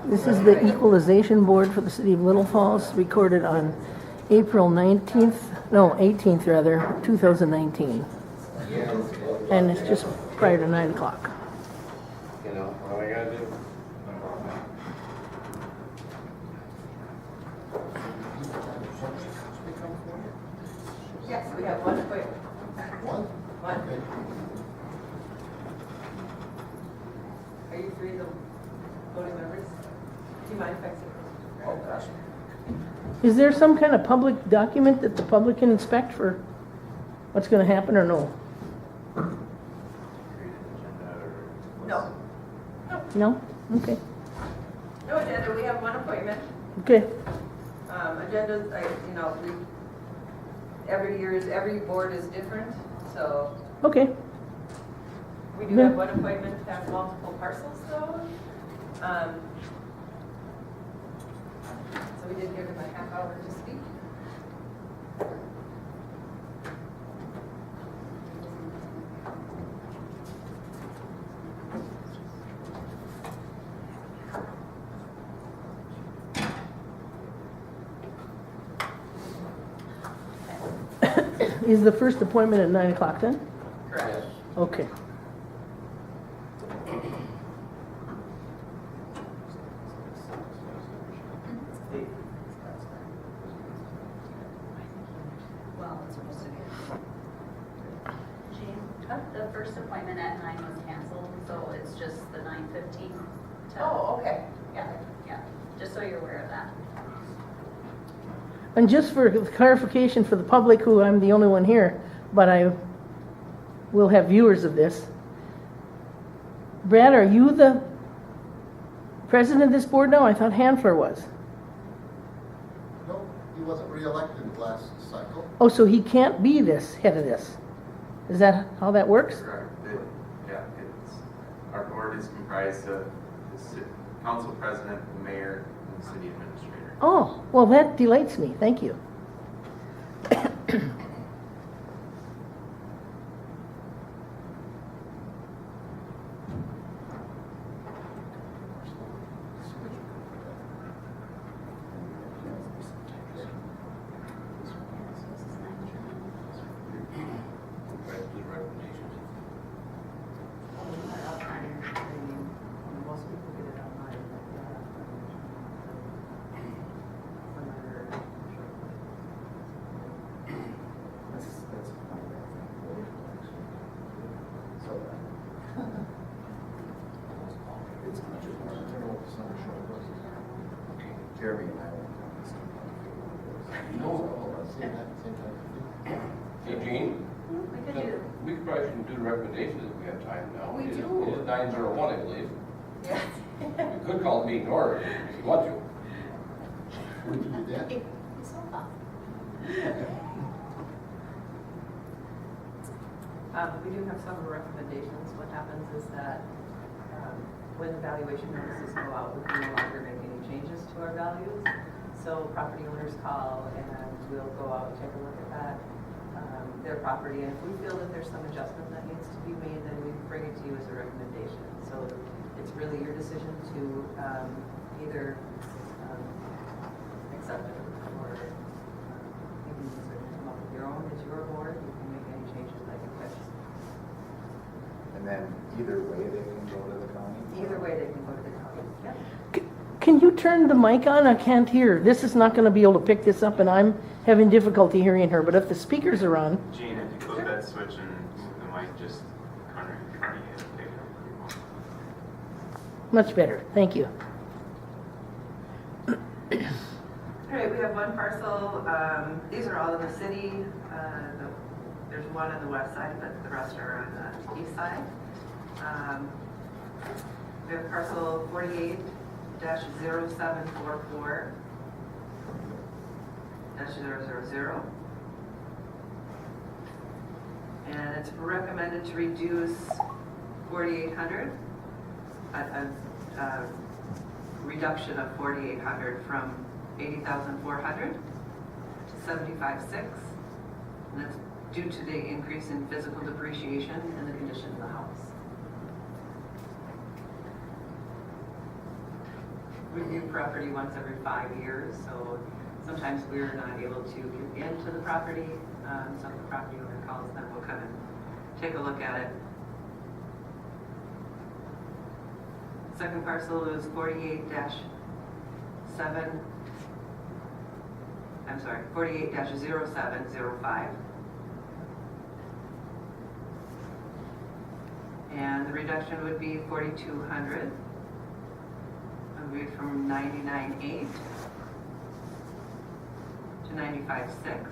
This is the equalization board for the city of Little Falls, recorded on April 18th rather, 2019. And it's just prior to 9 o'clock. You know, what I gotta do? Yes, we have one quick. One? Are you three the voting members? Do you mind if I sit? Oh, gosh. Is there some kind of public document that the public can inspect for what's going to happen, or no? No. No? Okay. No agenda, we have one appointment. Okay. Agendas, every board is different, so Okay. we do have one appointment to have multiple parcels though. So we did give him a half hour to speak. Is the first appointment at 9 o'clock then? Correct. Okay. Well, it's supposed to be. Jean, the first appointment at 9 was canceled, so it's just the 9:15. Oh, okay. Yeah, just so you're aware of that. And just for clarification for the public, who I'm the only one here, but I will have viewers of this. Brad, are you the president of this board now? I thought Hanfler was. No, he wasn't reelected last cycle. Oh, so he can't be this, head of this. Is that how that works? Correct. Our board is comprised of the council president, the mayor, and the city administrator. Oh, well, that delights me. Thank you. Most people get it online. Jeremy and I went down this. Hey, Gene, We could do, we could probably should do the recommendations if we have time now. We It is- do. It is 9:01, I believe. yeah. We could call the meeting order if you want to. We can do that. It's so fun. We do have some recommendations. What happens is that when the valuation notices go out, we can no longer make any changes to our values. So property owners call and we'll go out and take a look at that, their property. And if we feel that there's some adjustment that needs to be made, then we bring it to you as a recommendation. So it's really your decision to either accepted, or you can sort of come up with your own, it's your board, you can make any changes that you wish. And then either way, they can go to the county? Either way, they can go to the county. Yep. Can you turn the mic on? I can't hear. This is not going to be able to pick this up, and I'm having difficulty hearing her. But if the speakers are on, Gene, if you flip that switch and move the mic just corner in front of you, it'll pick it up pretty well. much better. Thank you. All right, we have one parcel, these are all in the city. There's one on the west side, but the rest are on the east side. We have parcel 48-0744-000. And it's recommended to reduce 4,800, a reduction of 4,800 from 80,400 to 75,600. And that's due to the increase in physical depreciation and the condition of the house. We review property once every 5 years, so sometimes we're not able to get into the property. So if the property owner calls, then we'll come and take a look at it. Second parcel is 48-0705. And the reduction would be 4,200. It would be from 99.8 to 95.6.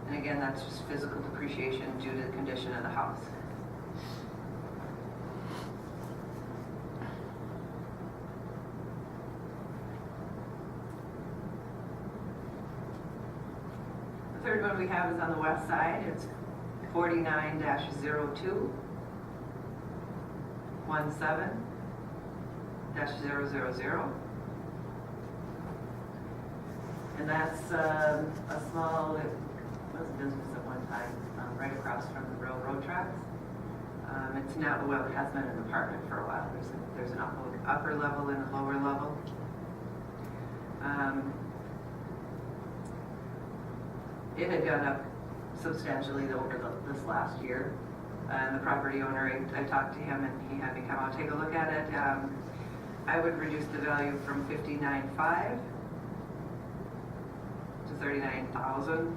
And again, that's just physical depreciation due to the condition of the house. The third one we have is on the west side. It's 49-02 17-000. And that's a small, it was a business at one time, right across from the railroad tracks. It's now, well, it has been an apartment for a while. There's an upper level and a lower level. It had gone up substantially over this last year. And the property owner, I talked to him and he had me come out, take a look at it. I would reduce the value from 59.5 to 39,000.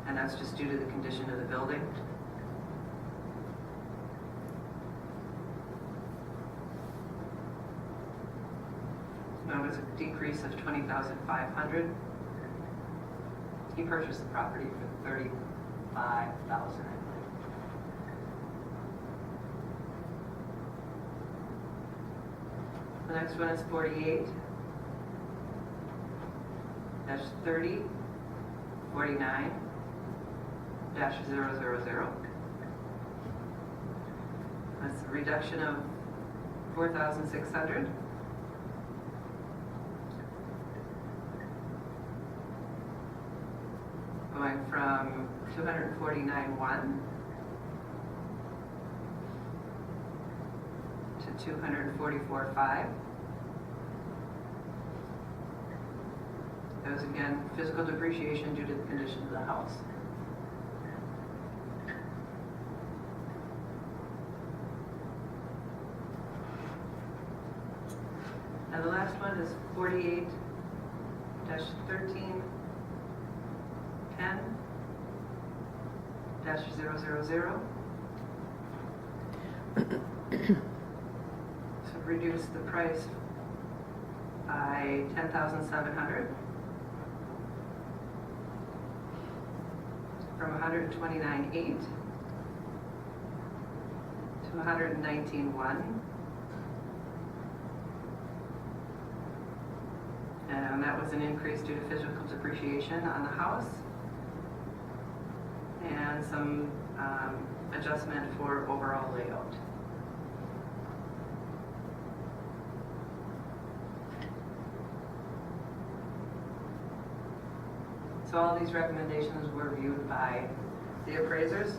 And that's just due to the condition of the building. That was a decrease of 20,500. He purchased the property for 35,000, I believe. The next one is 48-3049-000. That's a reduction of 4,600. Going from 249.1 to 244.5. That was again physical depreciation due to the condition of the house. And the last one is 48-13 10-000. So reduce the price by 10,700 from 129.8 to 119.1. And that was an increase due to physical depreciation on the house and some adjustment for overall layout. So all these recommendations were reviewed by the appraisers.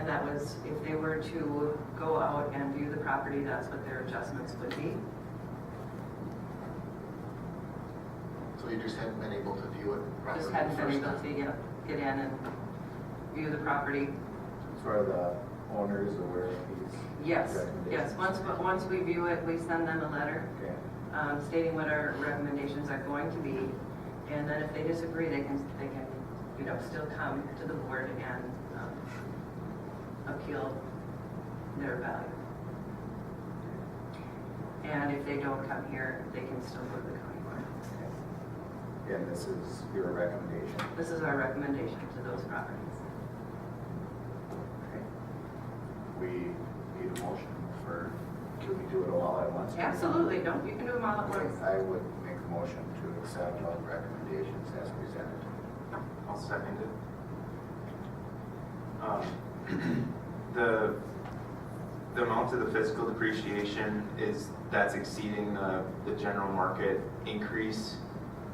And that was, if they were to go out and view the property, that's what their adjustments would be. So you just hadn't been able to view it properly? Just hadn't the been first able time? to get in and view the property. So are the owners aware of these? Yes, recommendations? once we view it, we send them a letter Okay, stating what our recommendations are going to be. And then if they disagree, they can, still come to the board and appeal their value. And if they don't come here, they can still go to the county board. okay. And this is your recommendation? This is our recommendation to those properties. Okay. We need a motion for, can we do it all at once? Absolutely, you can do them all at Okay, once. I would make a motion to accept all the recommendations as presented. I'll second it. The amount of the physical depreciation that's exceeding the general market increase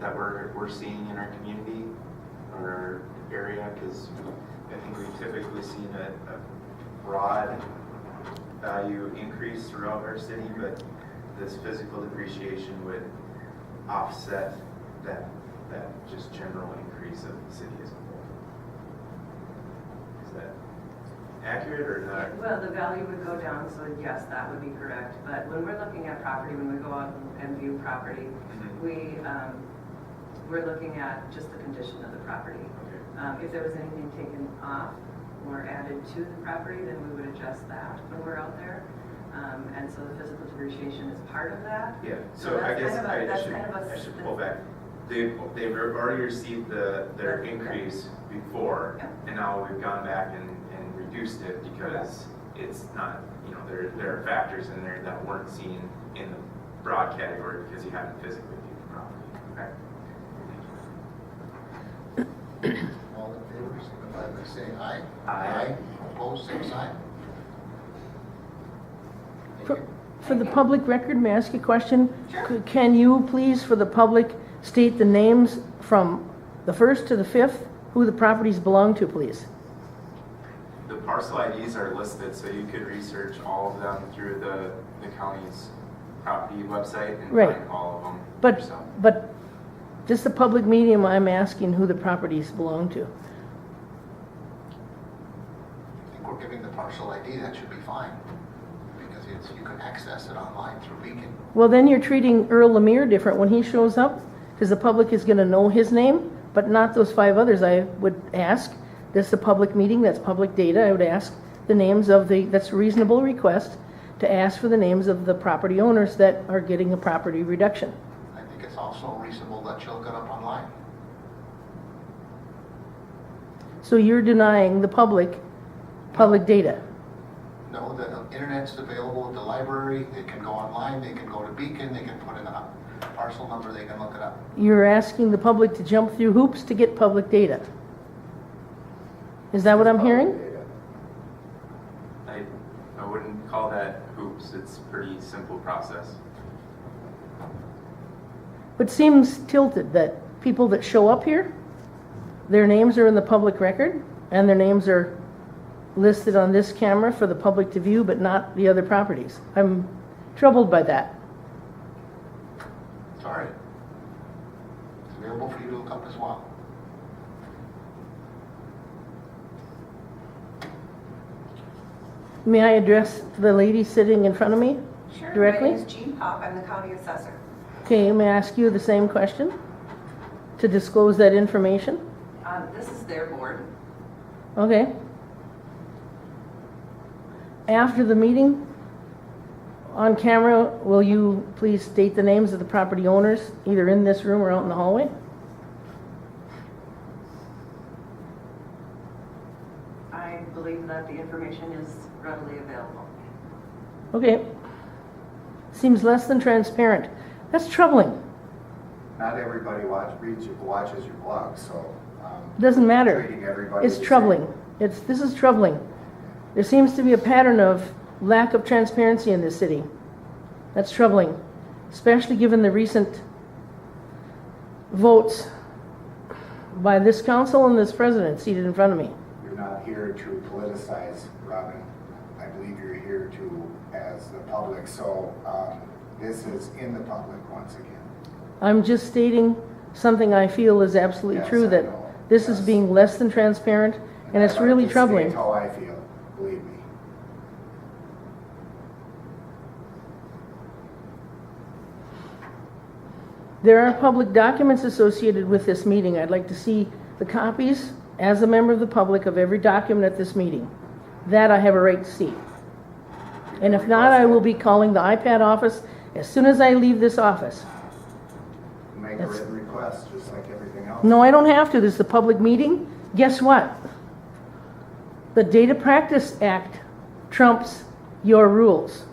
that we're seeing in our community or our area, because I think we've typically seen a broad value increase throughout our city, but this physical depreciation would offset that just general increase of the city as a whole. Is that accurate or not? Well, the value would go down, so yes, that would be correct. But when we're looking at property, when we go out and view property, we're looking at just the condition of the property. Okay. If there was anything taken off or added to the property, then we would adjust that when we're out there. And so the physical depreciation is part of that. Yeah, So so I that's guess kind of a- I that's kind of a- should pull back. They've already received their increase before, Yeah. and now we've gone back and reduced it because it's not, there are factors in there that weren't seen in the broad category because you haven't physically viewed the property. Okay. All in favor, signify by saying aye. Aye. Opposed, same sign. Thank For you. for the public record, may I ask you a question? Can you please, for the public, state the names from the first to the fifth, who the properties belong to, please? The parcel IDs are listed, so you could research all of them through the county's property website and Right. find all of them But, yourself. but just the public medium, I'm asking who the properties belong to. I think we're giving the parcel ID, that should be fine. Because you can access it online through Beacon. Well, then you're treating Earl Lemire different when he shows up, because the public is going to know his name, but not those five others. I would ask, this is a public meeting, that's public data, I would ask the names of that's a reasonable request, to ask for the names of the property owners that are getting a property reduction. I think it's also reasonable that you'll look it up online. So you're denying the public data. No, the internet's available at the library, they can go online, they can go to Beacon, they can put in a parcel number, they can look it up. You're asking the public to jump through hoops to get public data. Is that what I'm hearing? I wouldn't call that hoops. It's a pretty simple process. But seems tilted that people that show up here, their names are in the public record, and their names are listed on this camera for the public to view, but not the other properties. I'm troubled by that. It's all right. It's available for you to look up as well. May I address the lady sitting in front of me? Sure. Directly? My name is Jean Pop, I'm the county assessor. Okay, may I ask you the same question? To disclose that information? This is their board. Okay. After the meeting, on camera, will you please state the names of the property owners, either in this room or out in the hallway? I believe that the information is readily available. Okay. Seems less than transparent. That's troubling. Not everybody watches your blog, so. Doesn't matter. Treating everybody It's the same. troubling. This is troubling. There seems to be a pattern of lack of transparency in this city. That's troubling, especially given the recent votes by this council and this president seated in front of me. You're not here to politicize, Robin. I believe you're here to, as the public, so this is in the public once again. I'm just stating something I feel is absolutely Yes, true, I that know. this is Yes. being less than transparent, and it's I'd like really to state troubling. how I feel, believe me. There are public documents associated with this meeting. I'd like to see the copies, as a member of the public, of every document at this meeting. That I have a right to see. And if not, I will be calling the iPad office as soon as I leave this office. Make a That's- written request, just like everything else. No, I don't have to. This is a public meeting. Guess what? The Data Practice Act trumps your rules.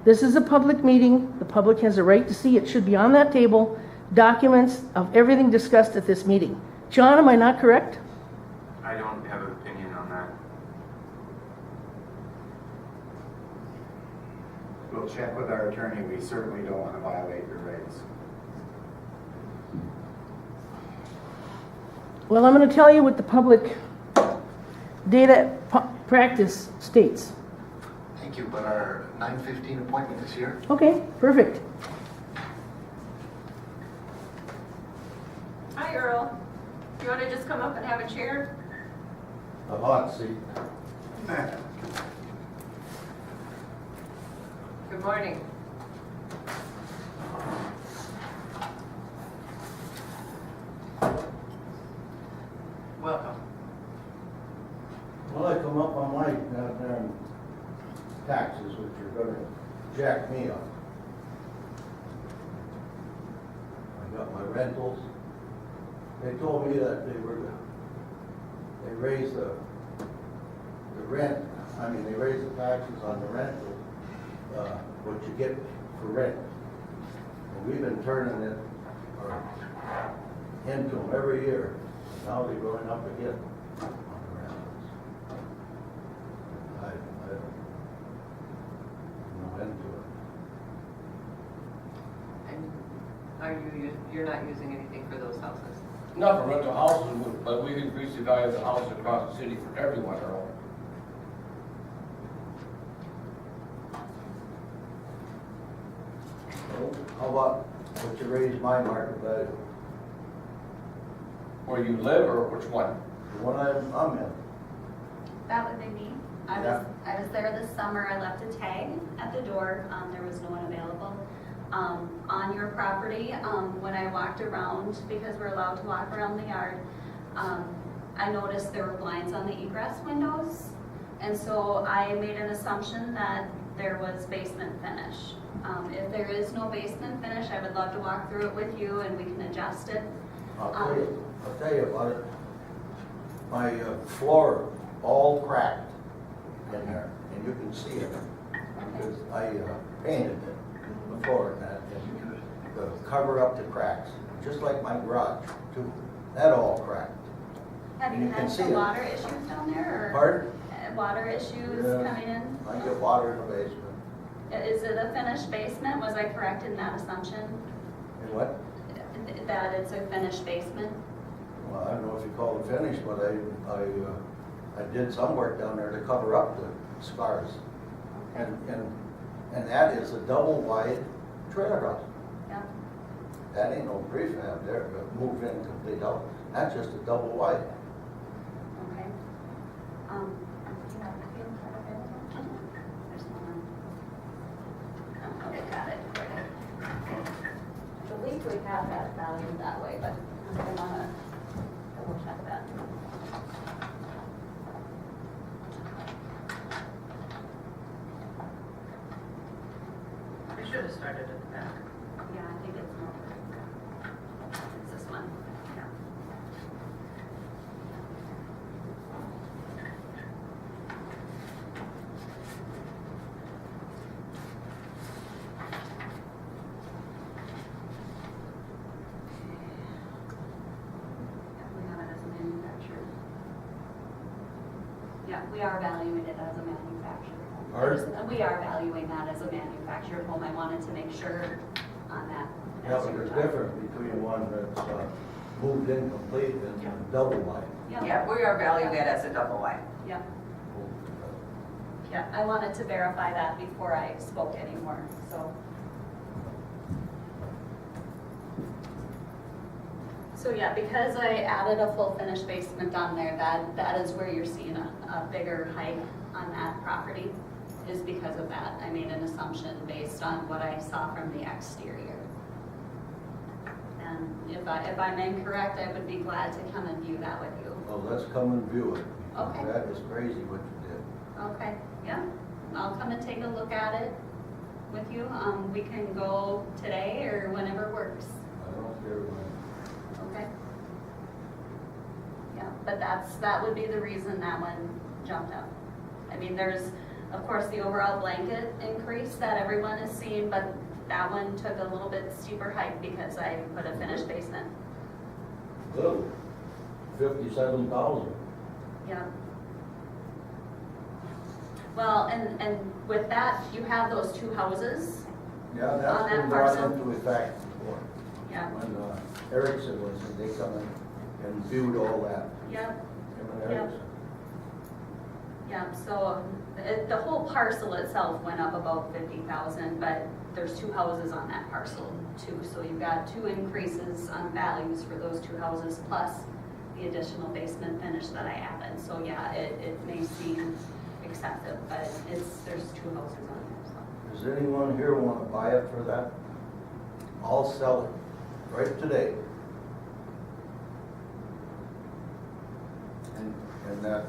This is a public meeting. The public has a right to see. It should be on that table, documents of everything discussed at this meeting. John, am I not correct? I don't have an opinion on that. We'll check with our attorney. We certainly don't want to violate your rights. Well, I'm going to tell you what the public data practice states. Thank you, but our 9:15 appointment is here. Okay, perfect. Hi, Earl. You want to just come up and have a chair? A hot seat. Good morning. Welcome. Well, I come up on my goddamn taxes, which are gonna jack me up. I got my rentals. They told me that they raised the rent, they raised the taxes on the rental, what you get for rent. And we've been turning it, into them every year. Now they're going up again on the rentals. I no end to it. And you're not using anything for those houses? Not for rental houses, but we increase the value of the house across the city for everyone, Earl. How about what you raise my market value? Where you live or which one? The one I'm in. That would be me. I was there this summer. I left a tag at the door. There was no one available. On your property, when I walked around, because we're allowed to walk around the yard, I noticed there were blinds on the egress windows. And so I made an assumption that there was basement finish. If there is no basement finish, I would love to walk through it with you and we can adjust it. I'll tell you about it. My floor all cracked in there, and you can see it, because I painted it, the floor and that, and to cover up the cracks, just like my garage too. That all cracked. Have And you you can had see some it. water issues down there, or Pardon? water issues Yeah. coming in? I get water in the basement. Is it a finished basement? Was I correct in that assumption? And what? That it's a finished basement? Well, I don't know if you call it finished, but I did some work down there to cover up the scars. And that is a double wide trailer house. Yeah. That ain't no prefab there, to move in complete out. That's just a double wide. Okay. Do you have a field card available? There's one. Oh, okay, got it. I believe we have that value that way, but I'm gonna double check that. We should have started at the back. Yeah, I think it's more. It's this one. Yeah. We have it as a manufacturer. Yeah, we are valuing it as a manufactured home. Pardon? We are valuing that as a manufactured home. I wanted to make sure on that. Yeah, as but you were there's talking. difference between one that's moved in complete and double wide. Yeah, we are valuing it as a double wide. Yeah, yeah, I wanted to verify that before I spoke anymore, so. So yeah, because I added a full finished basement on there, that is where you're seeing a bigger hike on that property, is because of that. I made an assumption based on what I saw from the exterior. And if I'm incorrect, I would be glad to come and view that with you. Well, let's come and view it. Okay. That is crazy what you did. Okay, yeah, I'll come and take a look at it with you. We can go today or whenever works. I don't care when. Okay. Yeah, but that would be the reason that one jumped up. I mean, there's, of course, the overall blanket increase that everyone is seeing, but that one took a little bit steeper hike because I put a finished basement. Little, 57,000. Yeah. Well, and with that, you have those two houses. Yeah, On that's that been brought parcel? into effect before. Yeah. When Erickson was, they come in and viewed all that. Yep. Him and Yep. Erickson. Yeah, so the whole parcel itself went up about 50,000, but there's two houses on that parcel too. So you've got two increases on values for those two houses plus the additional basement finish that I added. So yeah, it may seem excessive, but there's two houses on there, so. Does anyone here want to buy it for that? I'll sell it right today. And that,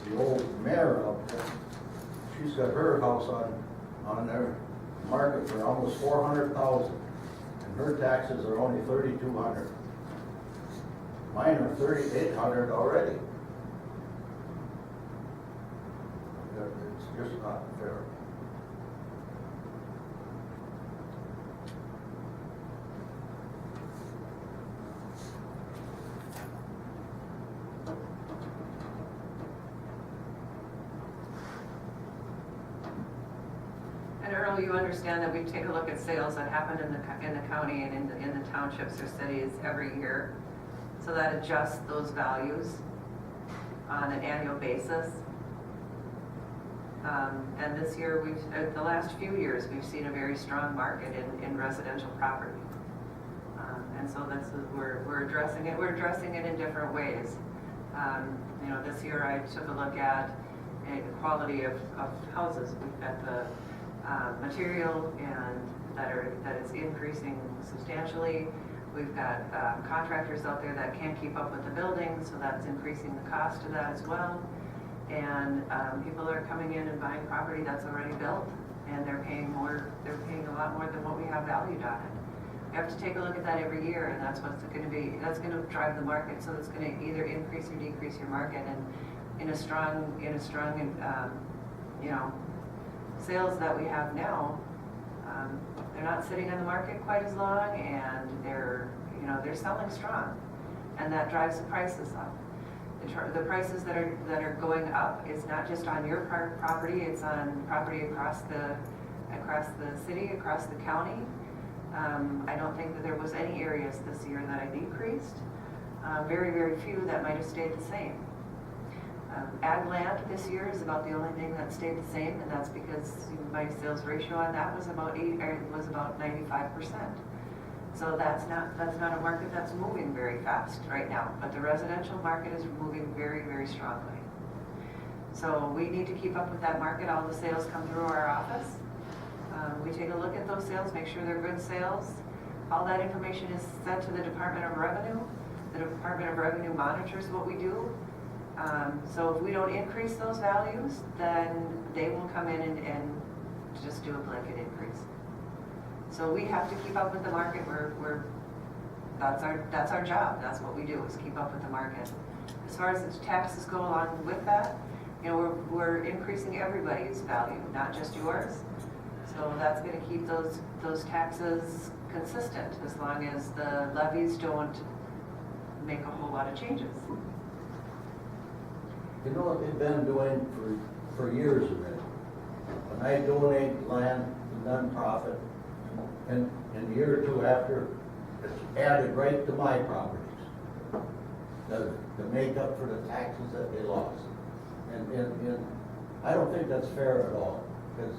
the old mayor up there, she's got her house on their market for almost 400,000. And her taxes are only 3,200. Mine are 3,800 already. It's just not fair. And Earl, you understand that we take a look at sales that happened in the county and in the townships or cities every year. So that adjusts those values on an annual basis. And this year, the last few years, we've seen a very strong market in residential property. And so we're addressing it. We're addressing it in different ways. This year I took a look at the quality of houses. We've got the material that is increasing substantially. We've got contractors out there that can't keep up with the building, so that's increasing the cost of that as well. And people are coming in and buying property that's already built, and they're paying a lot more than what we have valued on it. You have to take a look at that every year, and that's what's going to be, that's going to drive the market, so it's going to either increase or decrease your market. And in a strong sales that we have now, they're not sitting on the market quite as long, and they're selling strong, and that drives the prices up. The prices that are going up is not just on your property; it's on property across the city, across the county. I don't think that there was any areas this year that I decreased. Very, very few that might have stayed the same. Ag land this year is about the only thing that stayed the same, and that's because my sales ratio on that was about 95%. So that's not a market that's moving very fast right now, but the residential market is moving very, very strongly. So we need to keep up with that market. All the sales come through our office. We take a look at those sales, make sure they're good sales. All that information is sent to the Department of Revenue. The Department of Revenue monitors what we do. So if we don't increase those values, then they will come in and just do a blanket increase. So we have to keep up with the market. That's our job. That's what we do, is keep up with the market. As far as the taxes go along with that, we're increasing everybody's value, not just yours. So that's going to keep those taxes consistent as long as the levies don't make a whole lot of changes. You know what they've been doing for years already? When I donate land to nonprofit, and a year or two after it's added right to my properties. To make up for the taxes that they lost. And I don't think that's fair at all, because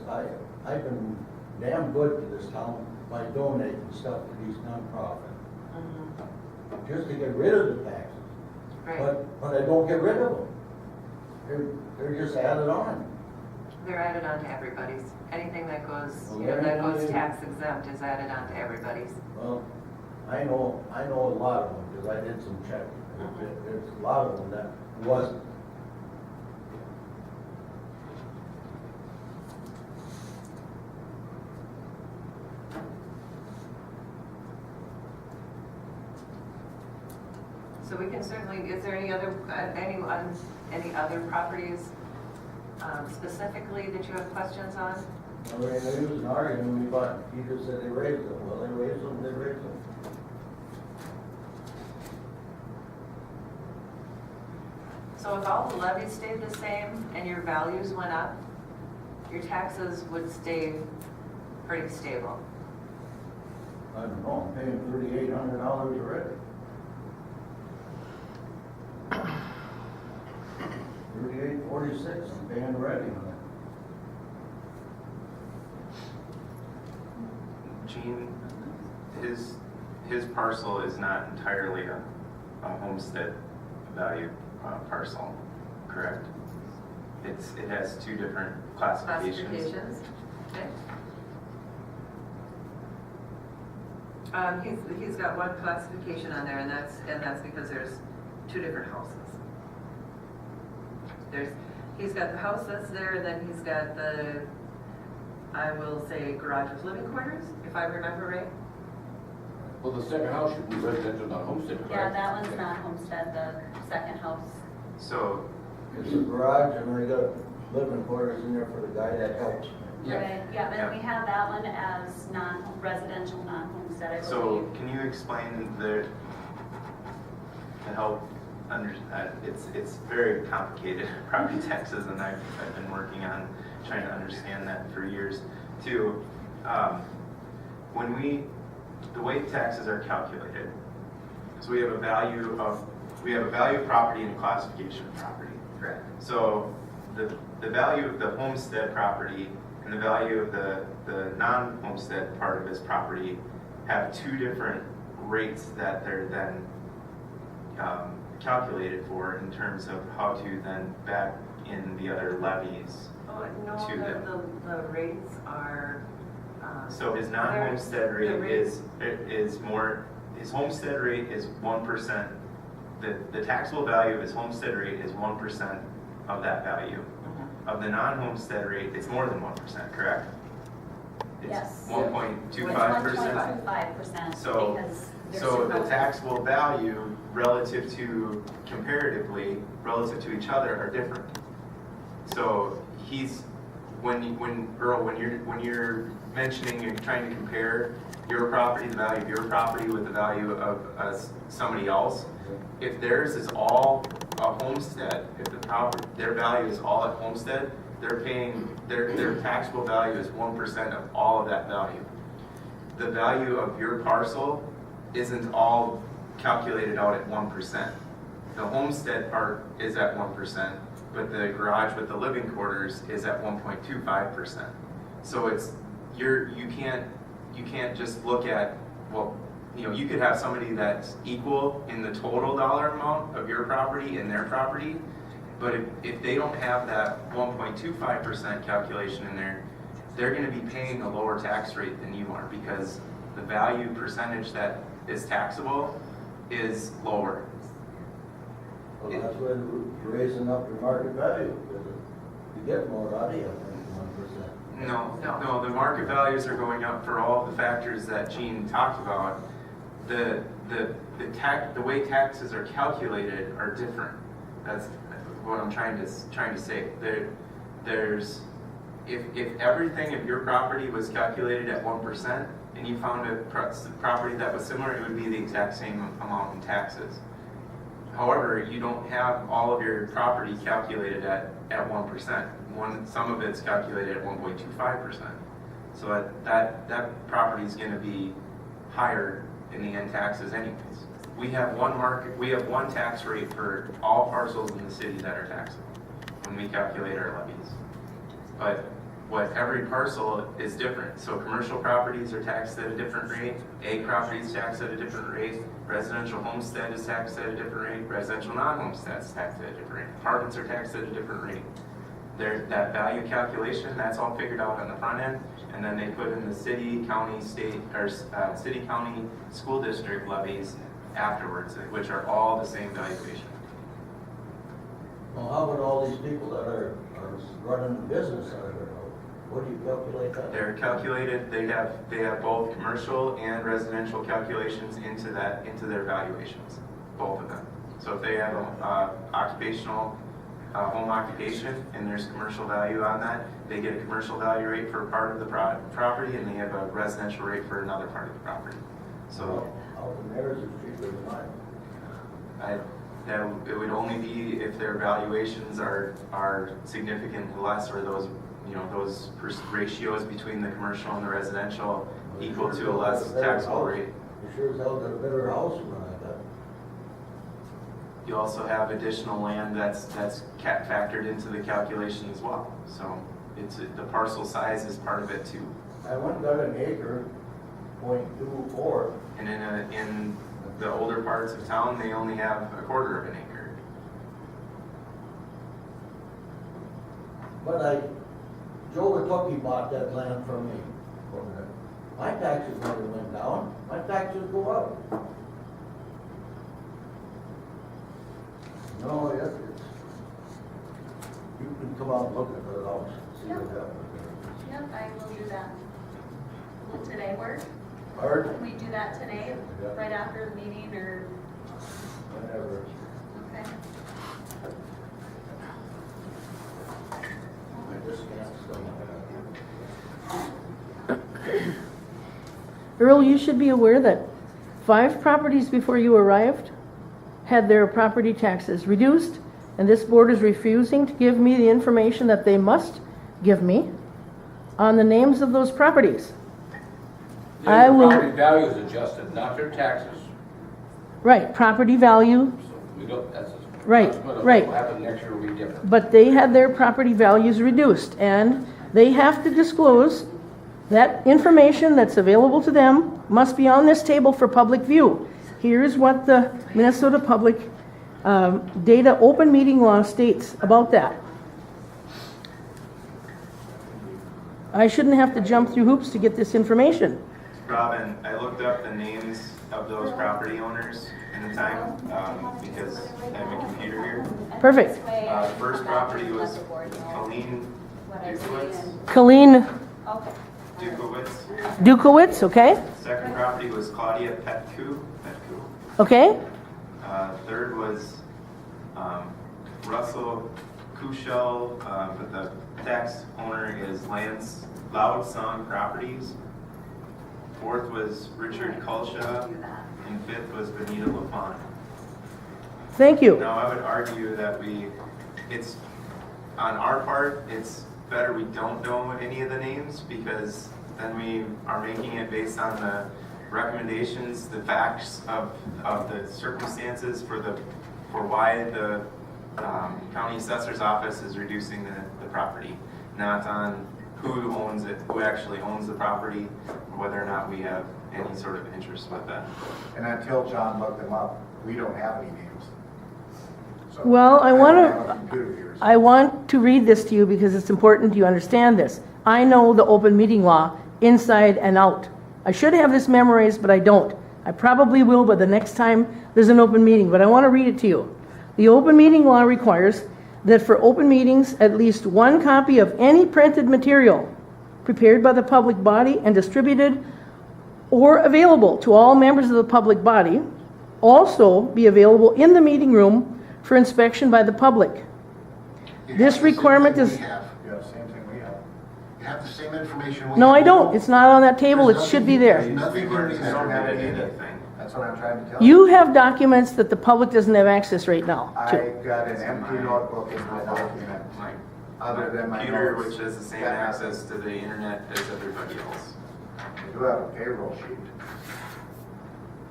I've been damn good to this town by donating stuff to these nonprofits, just to get rid of the taxes. Right. But I don't get rid of them. They're just added on. They're added on to everybody's. Anything that goes, Well, you know, that goes they're- tax exempt is added on to everybody's. Well, I know a lot of them, because I did some checking. There's a lot of them that wasn't. So we can certainly, is there any other, any other properties specifically that you have questions on? Well, they was an argument, but he just said they raised them. Well, they raised them. So if all the levies stayed the same and your values went up, your taxes would stay pretty stable. I don't know, I'm paying $3,800 already. $3,846, I'm paying already on it. Gene, his parcel is not entirely a homestead value parcel, correct? It has two different classifications. Classifications, okay. He's got one classification on there, and that's because there's two different houses. He's got the house that's there, and then he's got the, I will say, garage with living quarters, if I remember right. Well, the second house should be residential, not homestead, Yeah, correct? that one's not homestead, the second house. So, It's a garage, and I got living quarters in there for the guy that helps me. Yeah. Right, yeah, Yeah. but we have that one as non-residential, non-homestead, I so believe. can you explain to help it's very complicated, property taxes, and I've been working on trying to understand that for years too. The way taxes are calculated, so we have a value of property and a classification of property. Correct. So the value of the homestead property and the value of the non-homestead part of this property have two different rates that they're then calculated for in terms of how to then back in the other levies. Oh, no, To them. the rates are. So his non-homestead the rate rates- is more, his homestead rate is 1%. The taxable value of his homestead rate is 1% of that value. Of the non-homestead rate, it's more than 1%, correct? Yes. It's 1.25%. 1.25%, So- because there's So two the houses. taxable value relative to, comparatively, relative to each other are different. So when you're mentioning, you're trying to compare your property, the value of your property with the value of somebody else, if theirs is all a homestead, if their value is all at homestead, they're paying, their taxable value is 1% of all of that value. The value of your parcel isn't all calculated out at 1%. The homestead part is at 1%, but the garage with the living quarters is at 1.25%. So you can't just look at, well, you could have somebody that's equal in the total dollar amount of your property and their property, but if they don't have that 1.25% calculation in there, they're going to be paying a lower tax rate than you are because the value percentage that is taxable is lower. Well, that's why you're raising up your market value, because you get more out of you than 1%. No, the market values are going up for all the factors that Gene talked about. The way taxes are calculated are different. That's what I'm trying to say. There's if everything of your property was calculated at 1% and you found a property that was similar, it would be the exact same amount in taxes. However, you don't have all of your property calculated at 1%. Some of it's calculated at 1.25%. So that property is going to be higher in the end taxes anyways. We have one tax rate for all parcels in the city that are taxable when we calculate our levies. But what every parcel is different. So commercial properties are taxed at a different rate, ag properties taxed at a different rate, residential homestead is taxed at a different rate, residential non-homestead is taxed at a different rate, apartments are taxed at a different rate. That value calculation, that's all figured out on the front end, and then they put in the city, county, state, or city, county, school district levies afterwards, which are all the same valuation. Well, how about all these people that are running the business out of there? What do you calculate that? They're calculated, they have both commercial and residential calculations into their valuations, both of them. So if they have occupational, home occupation, and there's commercial value on that, they get a commercial value rate for part of the property, and they have a residential rate for another part of the property. So How come theirs is cheaper than mine? it would only be if their valuations are significantly less, or those ratios between the commercial and the residential equal to a less taxable rate. You sure as hell got a better house than I got. You also have additional land that's factored into the calculation as well. So the parcel size is part of it too. I went and got an acre, .24. And in the older parts of town, they only have a quarter of an acre. But Joe Kentucky bought that land from me. My taxes never went down, my taxes go up. No, yes, you can come out and look at the house, see what happens. Yep, I will do that. Will today work? Art, Can we do that today, Yeah. right after the meeting, or, whatever. okay? I just can't stomach Earl, you should be aware that 5 properties before you arrived had their property taxes reduced, and this board is refusing to give me the information that they must give me on the names of those properties. I will- Property value is adjusted, not their taxes. Right, property value, So we don't, that's. Right, What'll right. happen next year will be different. but they had their property values reduced, and they have to disclose that information that's available to them must be on this table for public view. Here's what the Minnesota Public Data Open Meeting Law states about that. I shouldn't have to jump through hoops to get this information. Robin, I looked up the names of those property owners in the time because I have a computer here. Perfect. The first property was Colleen Colleen Dukowitz. Dukowitz, okay? Second property was Claudia Petku. Okay? Third was Russell Kushel, but the tax owner is Lance Loudsong Properties. Fourth was Richard Kulsha, and fifth was Benita LaFont. Thank you. Now, I would argue that it's, on our part, it's better we don't know any of the names, because then we are making it based on the recommendations, the facts of the circumstances for why the county assessor's office is reducing the property, not on who owns it, who actually owns the property, or whether or not we have any sort of interest with that. And until John looked them up, we don't have any names. So, Well, I don't wanna- have a computer here, so- I want to read this to you because it's important you understand this. I know the open meeting law inside and out. I should have this memorized, but I don't. I probably will by the next time there's an open meeting, but I want to read it to you. The open meeting law requires that for open meetings, at least one copy of any printed material prepared by the public body and distributed or available to all members of the public body also be available in the meeting room for inspection by the public. You This have the same requirement thing is- we have. Yeah, same thing we have. You have the same information we have. No, I don't. It's not on that table. It There's should be nothing- there. There's nothing We weren't in there. don't have distributed any. anything. That's what I'm trying to tell you. You have documents that the public doesn't have access right now I to. got an empty notebook in my document, My other than my computer, notes. which has the same Got access to the internet as everybody else. nothing. We do have a payroll sheet.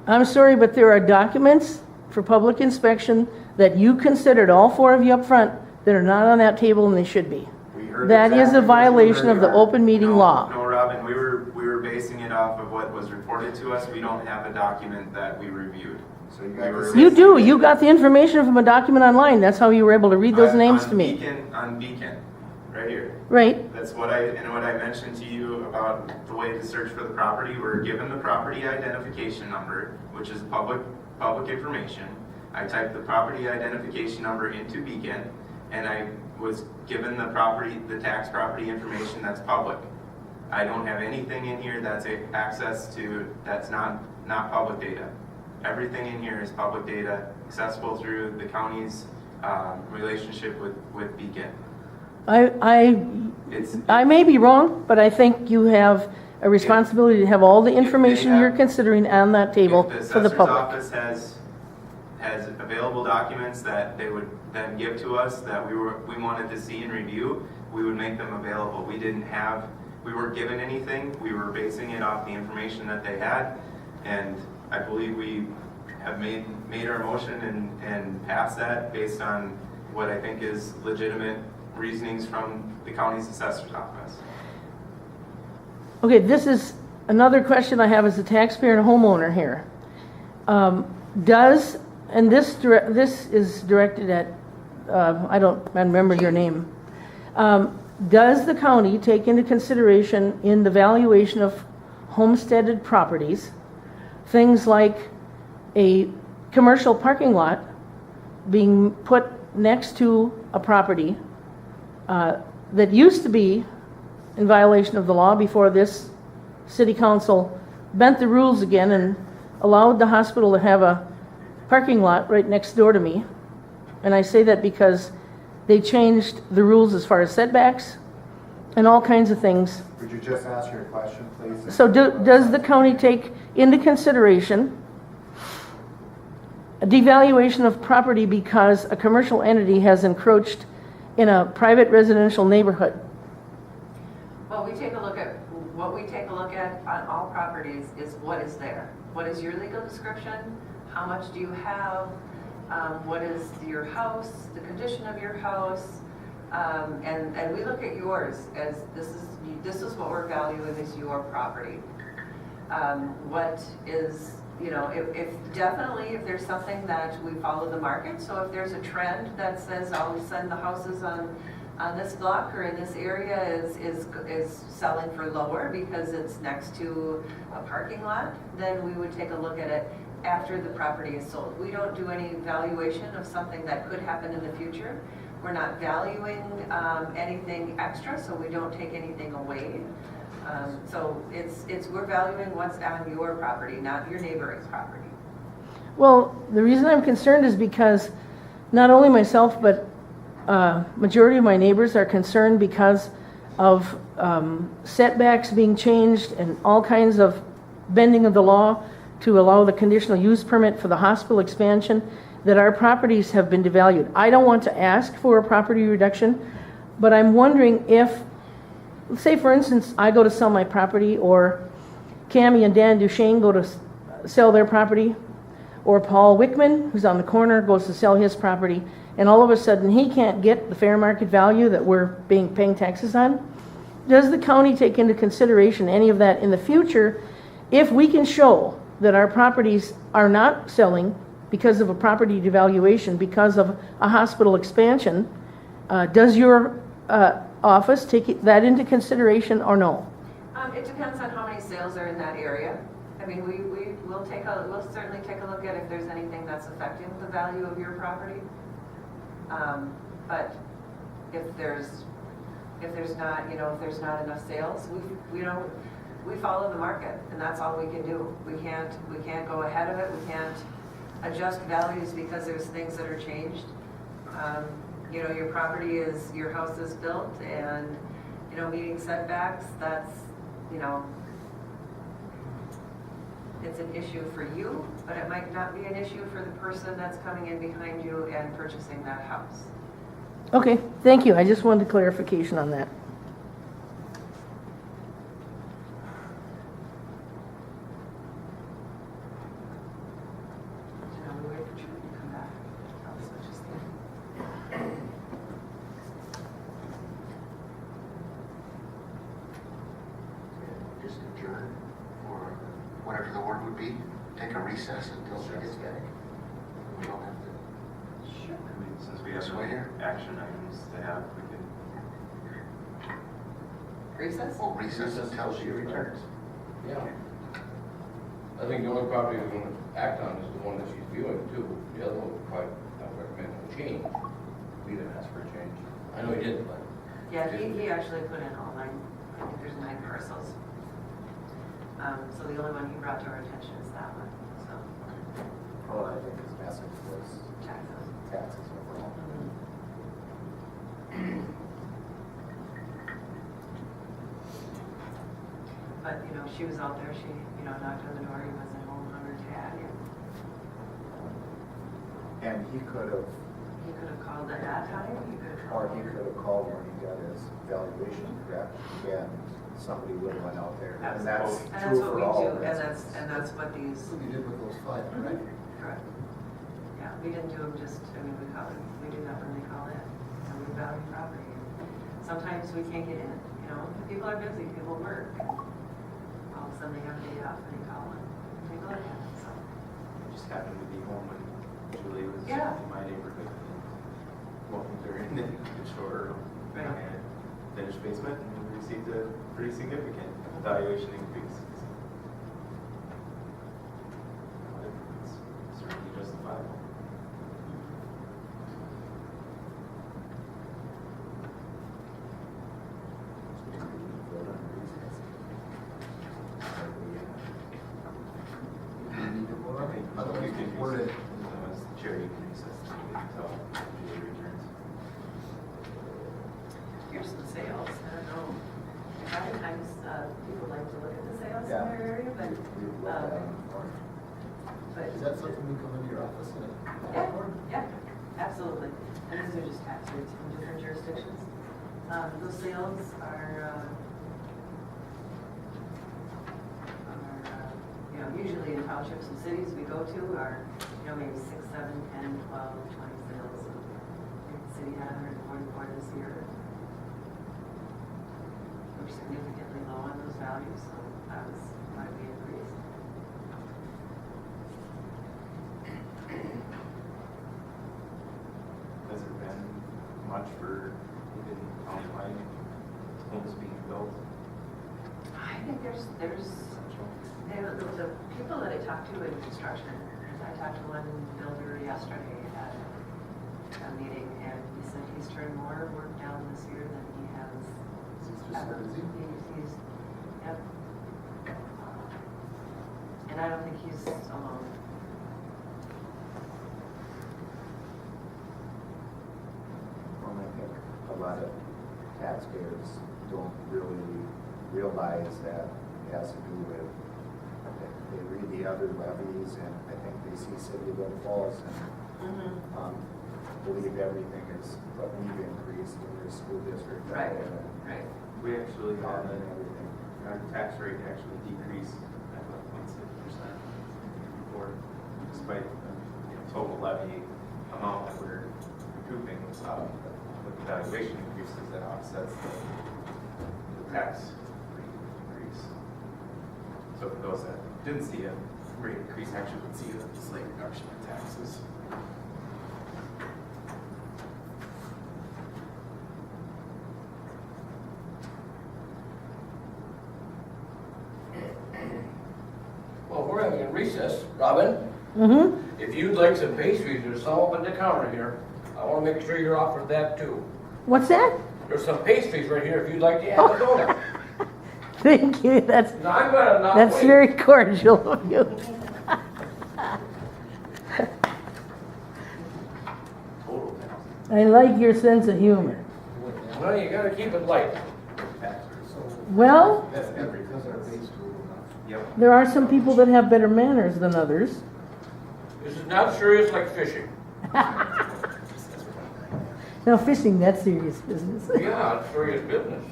I'm sorry, but there are documents for public inspection that you considered, all four of you up front, that are not on that table and they should be. We heard That is exactly a what you violation of the heard. open meeting No, law. No, Robin, we were basing it off of what was reported to us. We don't have a document that we reviewed. So you We got were this. You do, you got the information from a document online, that's how you were able to read those names to me. On Beacon, right here. Right, That's what I mentioned to you about the way to search for the property. We're given the property identification number, which is public information. I typed the property identification number into Beacon, and I was given the tax property information that's public. I don't have anything in here that's that's not public data. Everything in here is public data, accessible through the county's relationship with Beacon. I may be wrong, but I think you have a responsibility to have all the information you're considering on that table If for the assessor's public. office has available documents that they would then give to us that we wanted to see and review, we would make them available. We weren't given anything. We were basing it off the information that they had, and I believe we have made our motion and passed that based on what I think is legitimate reasonings from the county's assessor's office. Okay, this is another question I have as a taxpayer and a homeowner here. This is directed at, I don't remember your name. Does the county take into consideration in the valuation of homesteaded properties things like a commercial parking lot being put next to a property that used to be in violation of the law before this city council bent the rules again and allowed the hospital to have a parking lot right next door to me? And I say that because they changed the rules as far as setbacks and all kinds of things. Would you just ask your question, please? So does the county take into consideration a devaluation of property because a commercial entity has encroached in a private residential neighborhood? Well, what we take a look at on all properties is what is there. What is your legal description? How much do you have? What is your house, the condition of your house? And we look at yours as this is what we're valuing is your property. What is, if there's something that we follow the market, so if there's a trend that says all of a sudden the houses on this block or in this area is selling for lower because it's next to a parking lot, then we would take a look at it after the property is sold. We don't do any valuation of something that could happen in the future. We're not valuing anything extra, so we don't take anything away. So we're valuing what's on your property, not your neighboring property. Well, the reason I'm concerned is because not only myself, but majority of my neighbors are concerned because of setbacks being changed and all kinds of bending of the law to allow the conditional use permit for the hospital expansion, that our properties have been devalued. I don't want to ask for a property reduction, but I'm wondering if, let's say for instance, I go to sell my property, or Cammie and Dan Duchesne go to sell their property, or Paul Wickman, who's on the corner, goes to sell his property, and all of a sudden he can't get the fair market value that we're paying taxes on. Does the county take into consideration any of that in the future if we can show that our properties are not selling because of a property devaluation, because of a hospital expansion? Does your office take that into consideration or no? It depends on how many sales are in that area. I mean, we'll certainly take a look at if there's anything that's affecting the value of your property. But if there's not enough sales, we follow the market, and that's all we can do. We can't go ahead of it. We can't adjust values because there's things that are changed. Your house is built, and meeting setbacks. That's it's an issue for you, but it might not be an issue for the person that's coming in behind you and purchasing that house. Okay, thank you. I just wanted clarification on that. would be take a recess until she gets back? We don't have to. Sure. I mean, since we have This no way here? action items to have, we can. Recess? We'll recess until she returns. Yeah. I think the only property we're gonna act on is the one that she's viewing too. The other one would probably not recommend a change. We didn't ask for a change. I know he didn't, but. Yeah, he actually put in all 9, I think there's 9 parcels. So the only one he brought to our attention is that one, so, All I think his message was taxes. taxes overall. But, you know, she was out there, she, you know, knocked on the door, he wasn't home on her tag, and And he could have, he could have called at that time, he could have or called. he could have called when he got his valuation correct, and somebody would have went out there. And that's And that's true what for we all do, of and us. that's what these, That's what you did with those 5, right? correct. Yeah, we didn't do them just, I mean, we do that when they call in, and we value property. Sometimes we can't get in, you know, people are busy, people work. All of a sudden they have a day off and they call in, they go in, so. I just happened to be home when Julie was Yeah. in my neighborhood. And welcomed her in and showed her Right. my finished basement and we received a pretty significant valuation increase. It's certainly justifiable. I thought we could word it. As chair, you can recess the meeting until Julie returns. Here's some sales, I don't know. Sometimes people like to look at the sales in Yeah. their area, but, We've looked at it before. but. Is that something we come into your office and? Yeah, yeah, absolutely. And these are just tax rates from different jurisdictions. Those sales are, you know, usually in townships and cities we go to are, you know, maybe 6, 7, 10, 12, 20 sales. And the city had 144 this year. We're significantly low on those values, so that was why we increased. Has it been much for even countywide homes being built? I think there's the people that I talked to in construction, I talked to one builder yesterday at a meeting, and he said he's turned more work down this year than he has ever. He's, yep. And I don't think he's alone. Well, I think a lot of taxpayers don't really realize that it has to do with, they read the other levies and I think they see City of Little Falls and believe everything is what we've increased in their school district. Right, and right. We actually had everything. our tax rate actually decreased at 1.6% before, despite the total levy amount that we're recouping with the valuation increases that offsets the tax rate increase. So for those that didn't see a rate increase, actually would see a slight reduction in taxes. Well, we're having a recess, Robin. Mm-hmm. If you'd like some pastries, there's some up in the counter here. I wanna make sure you're offered that too. What's that? There's some pastries right here if you'd like to have a donut. Thank you, that's No, I'm gonna not That's wait. very cordial of you. Total taxes. I like your sense of humor. Well, you gotta keep it light. Well, That's every Because our base rule enough. Yep. there are some people that have better manners than others. This is not serious like fishing. Now, fishing, that's serious business. Yeah, it's serious business.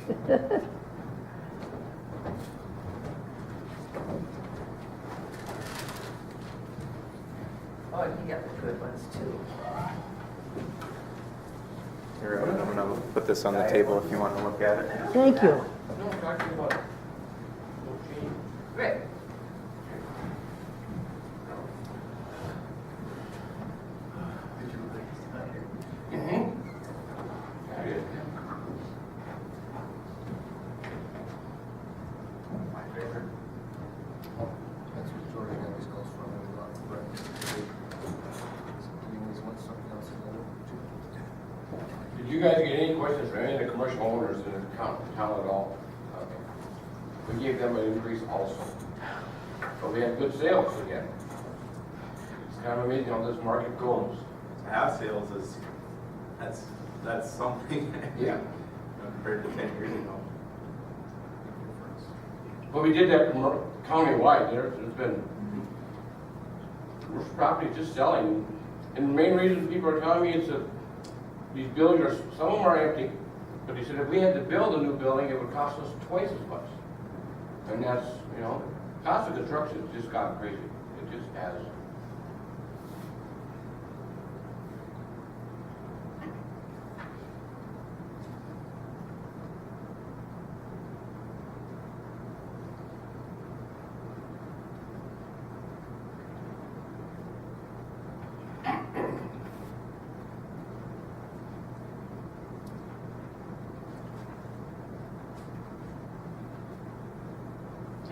Oh, and he got the good ones too. Here, I'm gonna put this on the table if you want to look at it. Thank you. No, I'm talking about no change. Right. you guys get any questions from any of the commercial owners in the town at all? Okay. We gave them an increase also. So we had good sales again. It's kind of amazing how this market goes. To have sales is, that's something. Yeah. Compared to 10 years ago. But we did that countywide. There's been commercial property just selling. And the main reason people are telling me is that these buildings are, some of them are empty, but they said if we had to build a new building, it would cost us twice as much. And that's, you know, cost of construction has just gone crazy. It just has.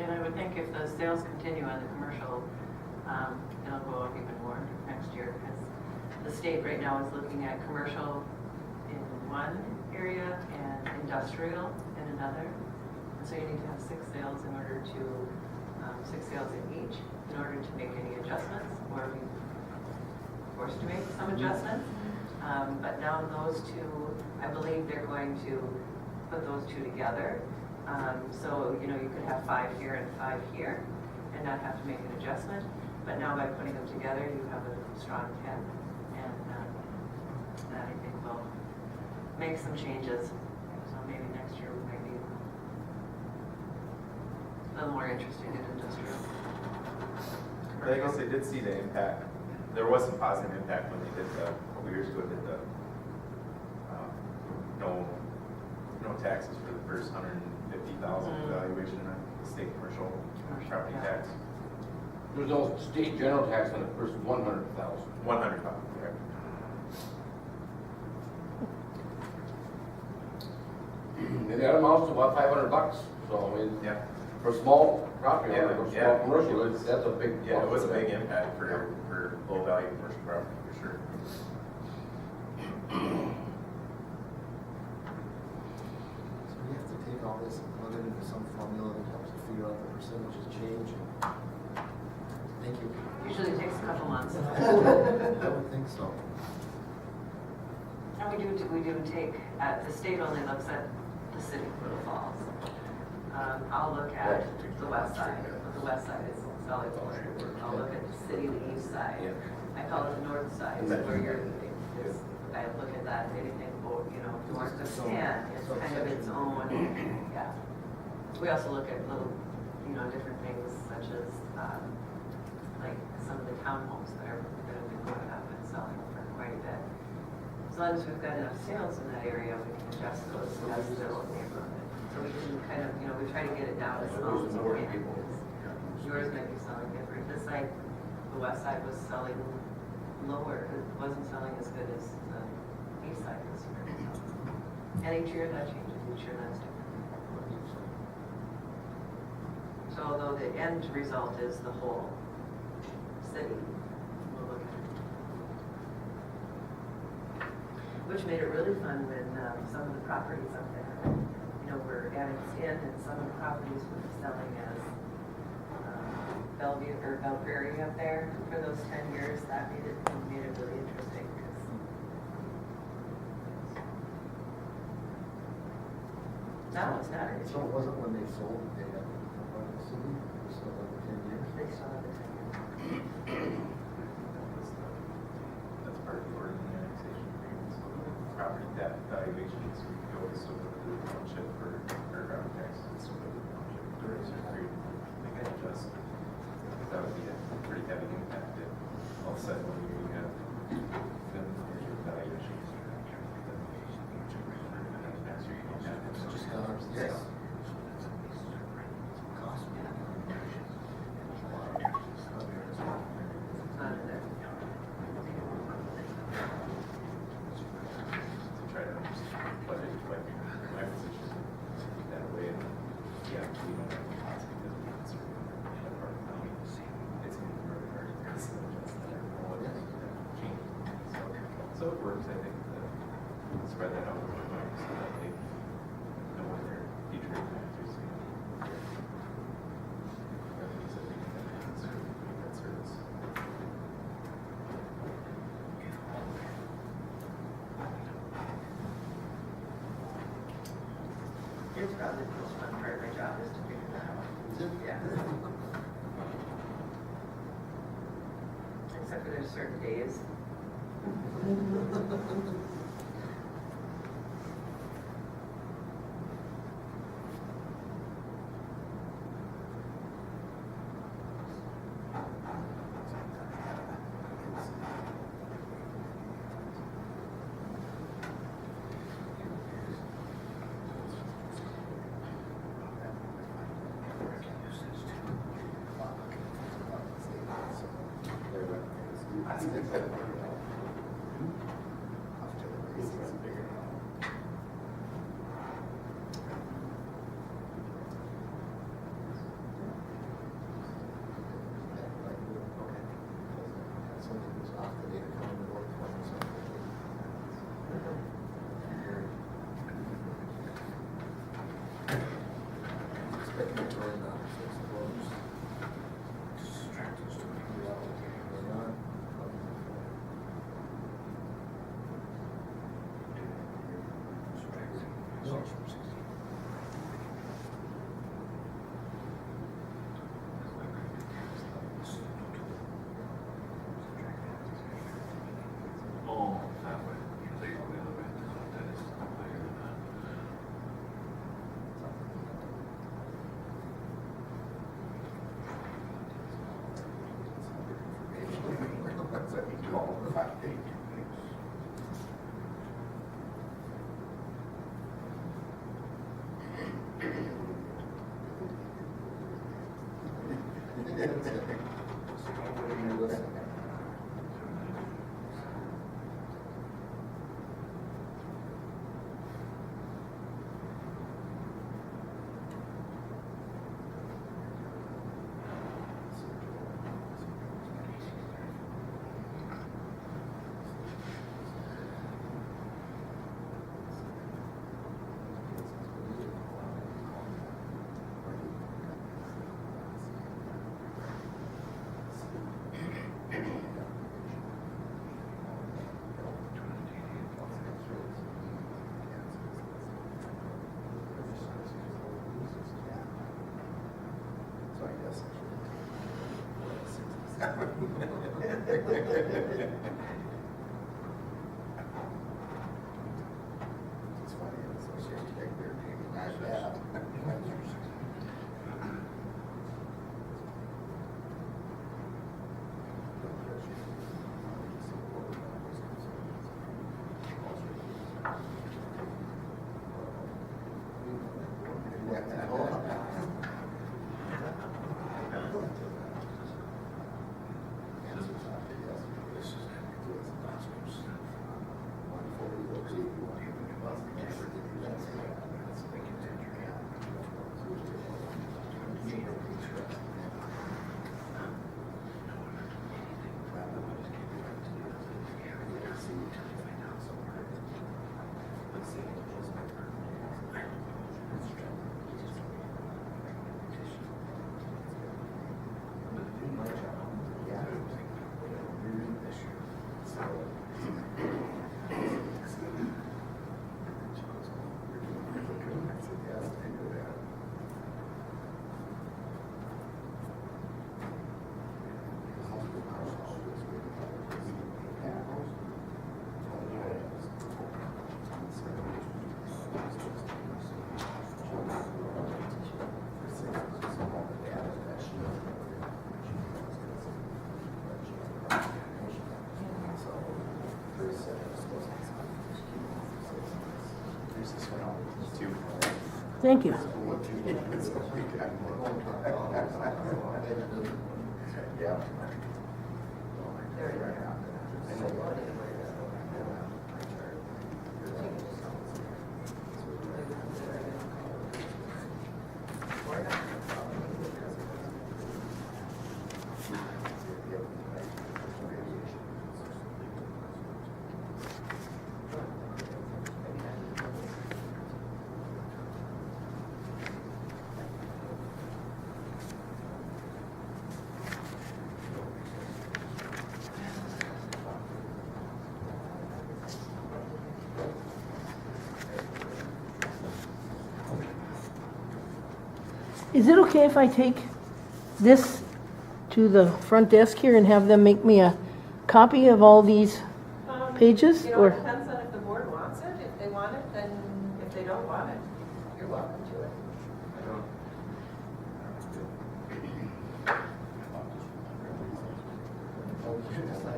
And I would think if the sales continue on the commercial, it'll go up even more next year, because the state right now is looking at commercial in one area and industrial in another. And so you need to have 6 sales in order to, 6 sales in each, in order to make any adjustments, or be forced to make some adjustments. But now those two, I believe they're going to put those two together. So, you know, you could have 5 here and 5 here and not have to make an adjustment. But now by putting them together, you have a strong 10. And that I think will make some changes. So maybe next year we might be a little more interested in industrial. I guess they did see the impact. There was some positive impact when they did a couple years ago, did the no taxes for the first 150,000 valuation on the state commercial property tax. There's no state general tax on the first 100,000. 100,000, correct. And that amounts to about $500. So I mean, Yeah. for small property, Yeah, or yeah. small commercial, that's a big. Yeah, it was a big impact for low value commercial property for sure. So we have to take all this and plug it into some formula that helps us figure out the percentages change. Thank you. Usually takes a couple months. I would think so. And we do take, the state only looks at the city of Little Falls. I'll look at the west side, but the west side is solid water. I'll look at the city, the east side. I call it the north side, so where you're, I look at that, anything, you know, north of 10, it's kind of its own, yeah. We also look at little, you know, different things such as, like some of the townhomes that have been going up and selling for quite a bit. As long as we've got enough sales in that area, we can adjust those as the neighborhood. So we can kind of, you know, we try to get it down as small as we can. Yours might be selling different. This side, the west side was selling lower. It wasn't selling as good as the east side this year. And each year that changes. Each year that's different. So although the end result is the whole city, we'll look at it. Which made it really fun when some of the properties up there, you know, were annexed in, and some of the properties were selling as Bellevue or Belle Prairie up there for those 10 years. That made it really interesting. That was not an So issue. it wasn't when they sold, they had the city, it was still like 10 years. They still have the 10 years. That's part of the order of the annexation agreement, so the property valuations go so that the township for property taxes, so that the township duration period, they can adjust. That would be a pretty heavy impact if all of a sudden when you have valuations. It's just gone up. Yes. Cost. It's not in there. To try to understand, but my position that way, and yeah, we don't have the cost because we can serve that part of the county. It's going to be very hard to adjust that or change. So it works, I think. spread that out over the way so that they know what their future impact is. Revenues that they can enhance or make that service. Here's probably the most fun part of my job is to figure that out. Is it? Yeah. Except for there's certain days. Something was off the data coming to work for me, so. Expecting it to run now, so it's closed. Going on. Oh, that way. So you go the other way. That is higher than that. So I guess it's funny, it's so serious, like they're taking that out. Thank you. Yeah. Is it okay if I take this to the front desk here and have them make me a copy of all these pages? You know, Or it depends on if the board wants it. If they want it, then if they don't want it, you're welcome to it. I don't.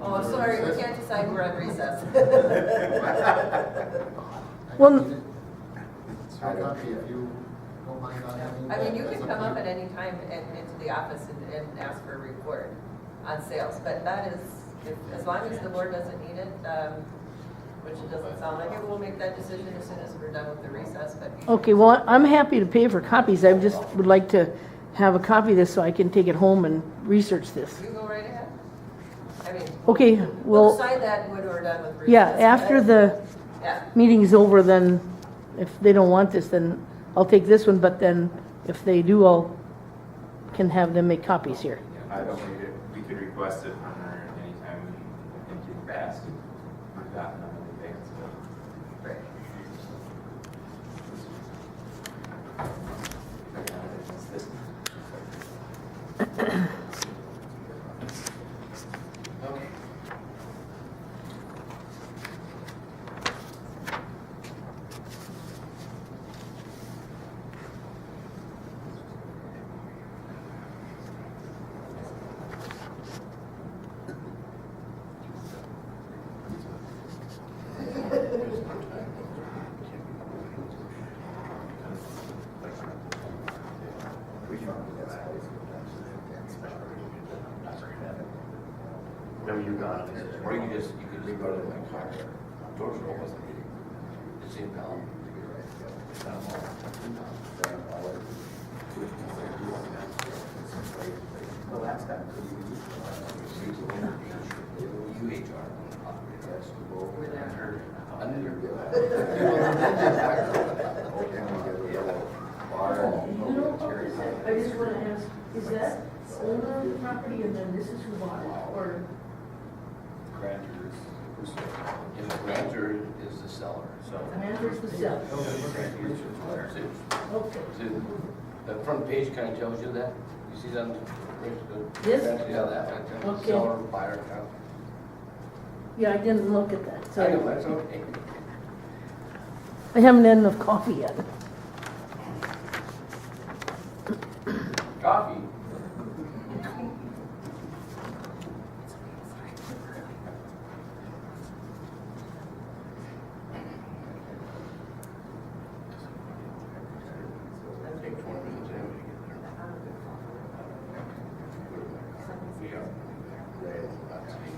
Oh, sorry, we can't decide we're at recess. Well- It's your copy if you don't mind not having. I mean, you that, can that's come up up to at you. any time into the office and ask for a report on sales, but that is, as long as the board doesn't need it, which it doesn't sound like it, we'll make that decision as soon as we're done with the recess, but. okay, well, I'm happy to pay for copies. I just would like to have a copy of this so I can take it home and research this. You go right ahead. I mean. Okay, We'll well, decide that when we're done with recess. yeah, after the Yeah, meeting's over, then if they don't want this, then I'll take this one, but then if they do, can have them make copies here. I don't need it. We could request it from her anytime we think it's fast. We've gotten them in advance, so. great. Okay. No, you got it. Or you could just go to my car. Doors are open. It's in town. The last time. UHR. We're there. I just want to ask, is that owner of the property and then this is who bought it, or? Grantors. And the grantor is the seller, so. Manager's the seller. Grantors is the buyer. Okay. See, the front page kind of tells you that. You see that? This? Yeah, that. Okay. Seller, buyer account. Yeah, I didn't look at that, I know, so that's okay. I haven't had enough coffee yet. Coffee. Take 20 minutes anyway to get there. Actually,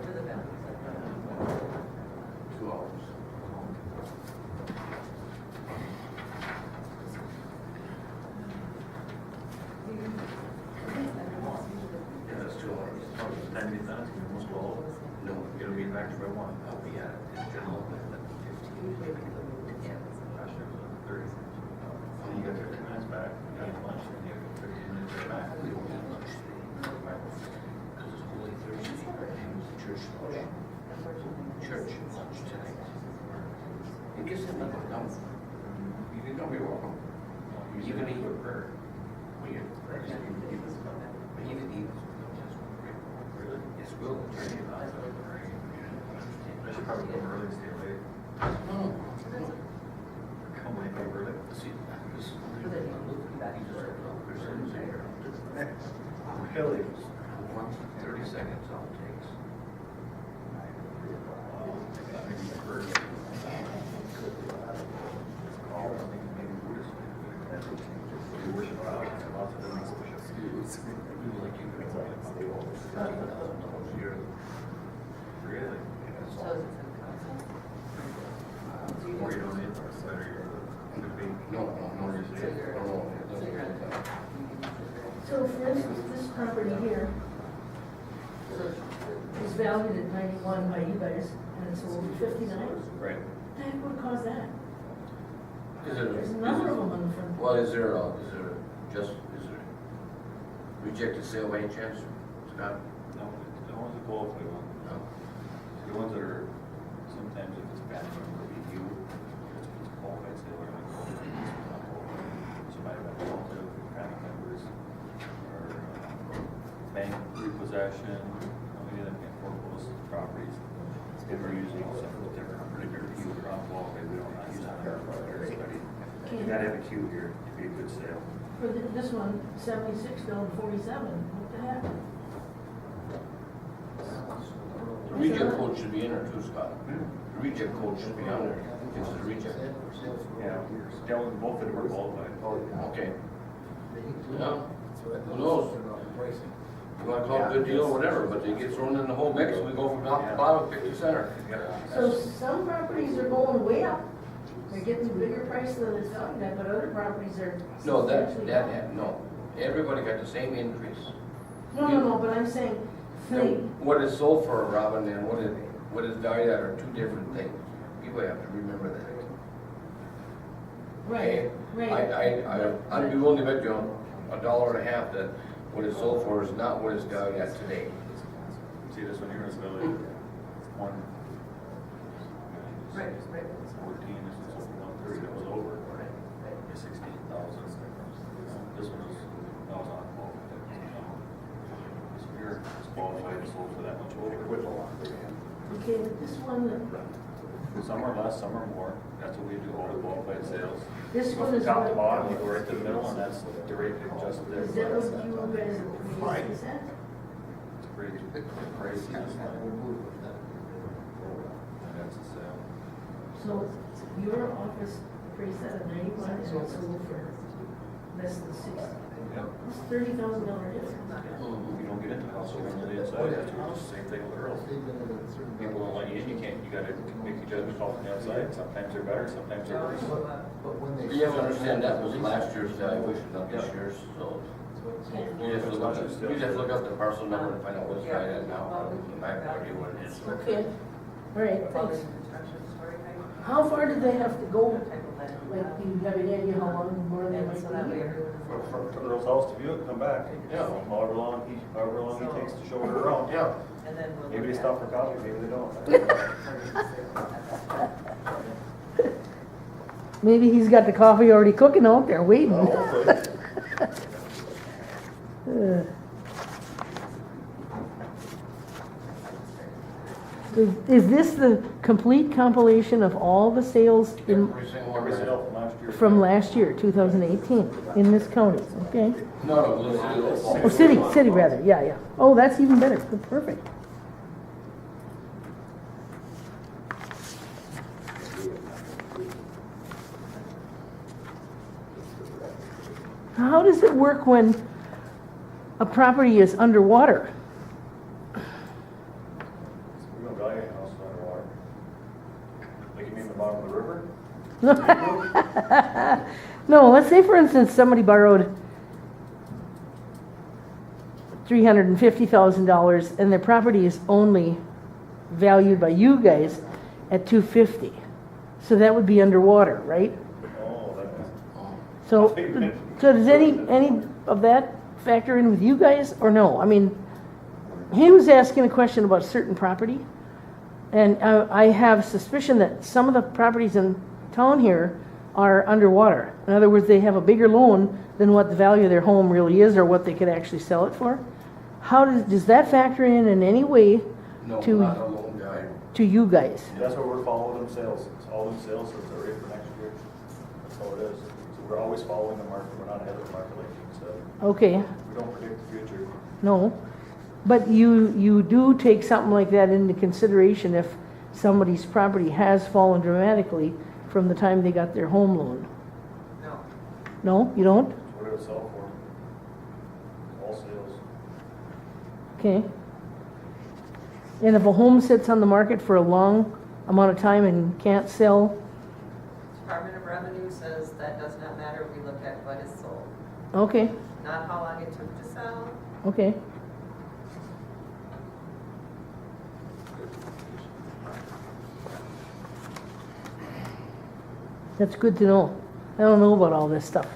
for the values. 2 hours. Yeah, that's 2 hours. No, It'll be back to where I want. I'll be at it in general, but 15. Last year was 30. So you got 15 minutes back, you got lunch, and you have 15 minutes back. We don't have lunch today. Because it's Holy Thursday, and it's the church lunch. Church lunch tonight. You guess I'm not gonna come. You can come, you're welcome. You can eat. Well, you can eat. Yes, we'll. I should probably go early, stay late. No. Come late, go early. See, this is. Really? 30 seconds all it takes. Really? So is it city council? Or you don't need our letter, you're the No, no, you're saying. So for instance, this property here is valued at 91 by you guys, and it's sold at 59? Right. What the heck would cause that? Is There's a number of them on the front. Well, is there rejected sale by any chance, Scott? No, the ones that qualify one. No. The ones that are, sometimes if it's bad, it'll be you, it's qualified sale, we're gonna call it, this was not qualified. So might have been relative, family members, or bank repossession, many of them can foreclose properties. And we're using some different particular queue for unqualified, we don't not use that for everybody. You gotta have a queue here to be a good sale. For this one, 76 down to 47, what the heck? The reject code should be in there too, Scott. The reject code should be on there. It's the reject. Yeah, both of them are qualified. Okay. Yeah. Who knows? You wanna call it a good deal or whatever, but they get thrown in the whole mix and we go from top to bottom, pick the center. So some properties are going way up. They're getting a bigger price than it's selling at, but other properties are No, substantially down. no. Everybody got the same increase. No, but I'm saying, What is sold for, Robin, and what is valued at are two different things. People have to remember that. right, right. I'd be willing to bet you $1.50 that what it's sold for is not what it's valued at today. See, this one here is valued one. Right. It's 14, this one's over 130, that was over. 16,000. This one is, that was not qualified. This one here is qualified, it's sold for that much over. Okay, but this one, Some are less, some are more. That's what we do, all the qualified sales. this You go one from is top to what, bottom, you go right to the middle, and that's the rate adjusted there. is that what you guys previously said? It's pretty pricey. That's the sale. So your office appraised that at 91 and it's sold for less than 60. Yep. That's $30,000 difference. You don't get into house over on the inside, that's just the same thing with Earl. People won't let you in, you gotta make your judgment call from the outside, sometimes they're better, sometimes they're worse. But when they. You have to understand that was last year's valuation, not this year's, so. You have to look up the parcel number and find out what's valued at now. I'm not gonna idea what it is. Okay, all right, thanks. Construction story height, How far do they have to go? type of land. Like, do you have any idea how long more they And might so that way be? everyone is. From Earl's house to Buick, come back. Yeah. However long he takes to show her around. Yeah. And then we'll. Maybe they look stop at- for coffee, maybe they don't. Maybe he's got the coffee already cooking out there, waiting. Hopefully. Is this the complete compilation of all the sales in, Every single one. Every sale from last year. from last year, 2018, in this county? Okay. No, Oh, city rather, yeah. Oh, that's even better, perfect. How does it work when a property is underwater? We don't value a house underwater. Like you mean the bottom of the river? No, let's say for instance, somebody borrowed $350,000 and their property is only valued by you guys at $250,000. So that would be underwater, right? Oh, that is. So does any of that factor in with you guys or no? I mean, he was asking a question about certain property, and I have suspicion that some of the properties in town here are underwater. In other words, they have a bigger loan than what the value of their home really is or what they could actually sell it for. How does that factor in any way No, to- not a loan guy. to you guys? That's what we're following them sales. It's all them sales is the rate for next year. That's all it is. So we're always following the market. We're not ahead of the market like you said. Okay, We don't predict the future. no. But you do take something like that into consideration if somebody's property has fallen dramatically from the time they got their home loan. No. No, you don't? That's what it would sell for. All sales. Okay. And if a home sits on the market for a long amount of time and can't sell, Department of Revenue says that does not matter, we look at what is sold, okay, not how long it took to sell. okay. That's good to know. I don't know about all this stuff.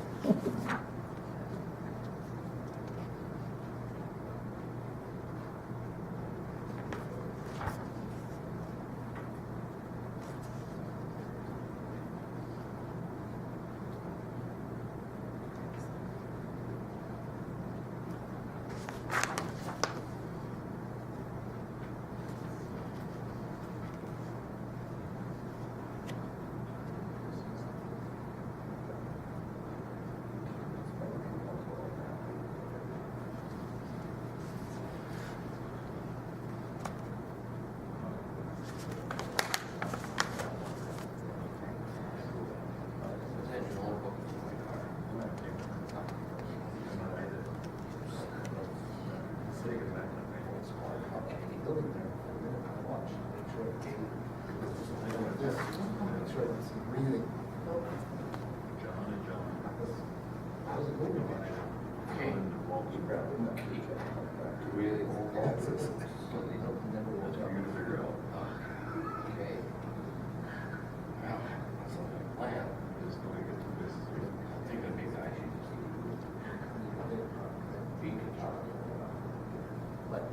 building there for a minute, I watched, make sure it came. I go like this, make sure it's breathing. John and John. How's it moving? Okay. Really old That's glasses. for you to figure out. Okay. Well, that's not my plan. Just going to get to this. I think it'd be nice to just be guitar. But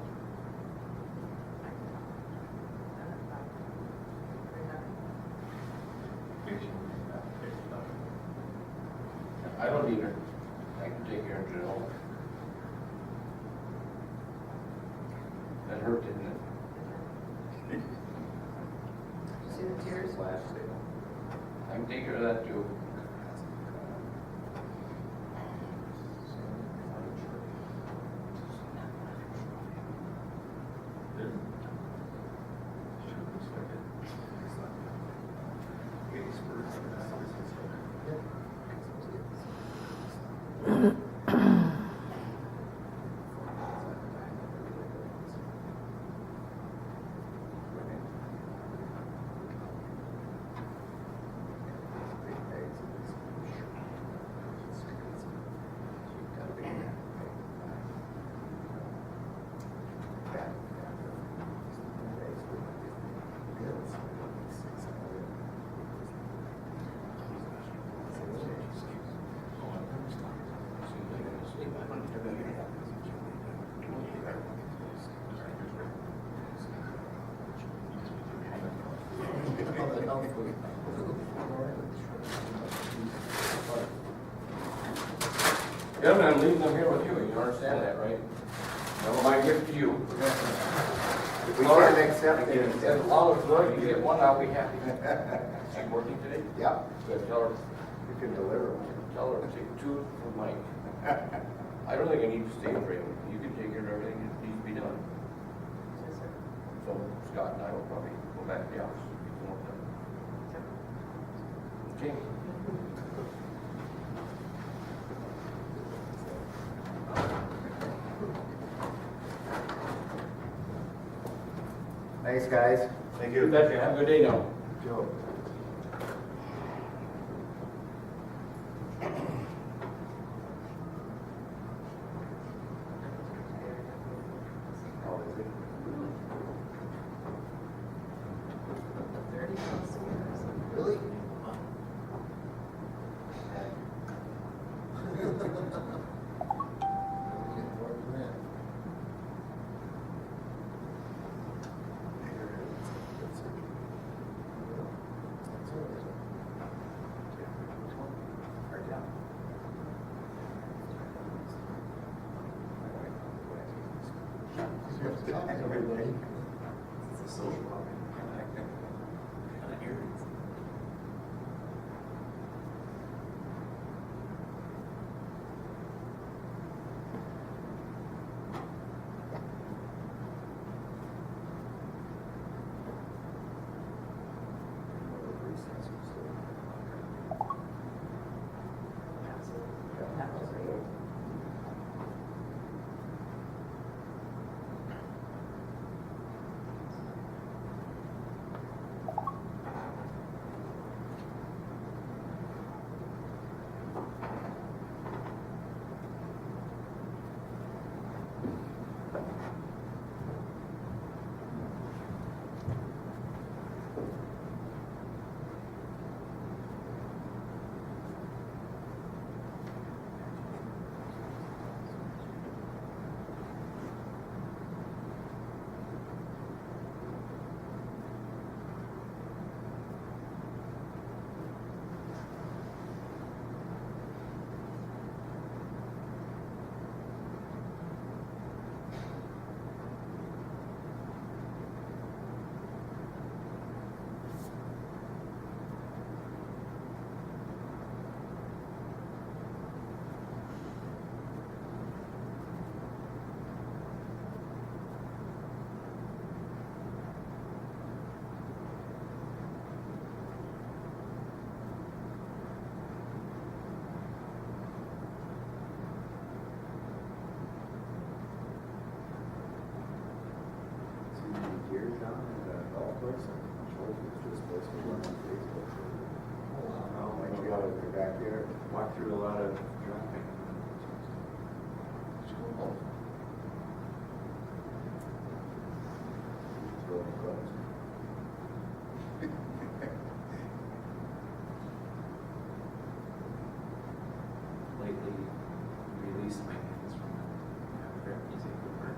I don't either. I can take care of it all. That hurt, didn't it? See the tears? I can take care of that too. Yeah, man, I'm leaving them here with you, you understand that, right? That was my gift to you. If we can't accept it, As long as Lloyd, you get one, I'll be happy. She's working today? yeah, Good, tell her, you can deliver one. tell her to take 2 from Mike. I don't think I need to stay for him, you can take care of everything that needs to be done. Yes, sir. So Scott and I will probably go back to the office. Get some work done. Okay. Thanks, guys. Thank You betcha, have a good day now. Joe. Oh, is it? 30 plus years. Really? You have to talk to everybody. It's a social hobby. That was great. When you go to the backyard. Walk through a lot of traffic. Lately, released my hands from fair music over.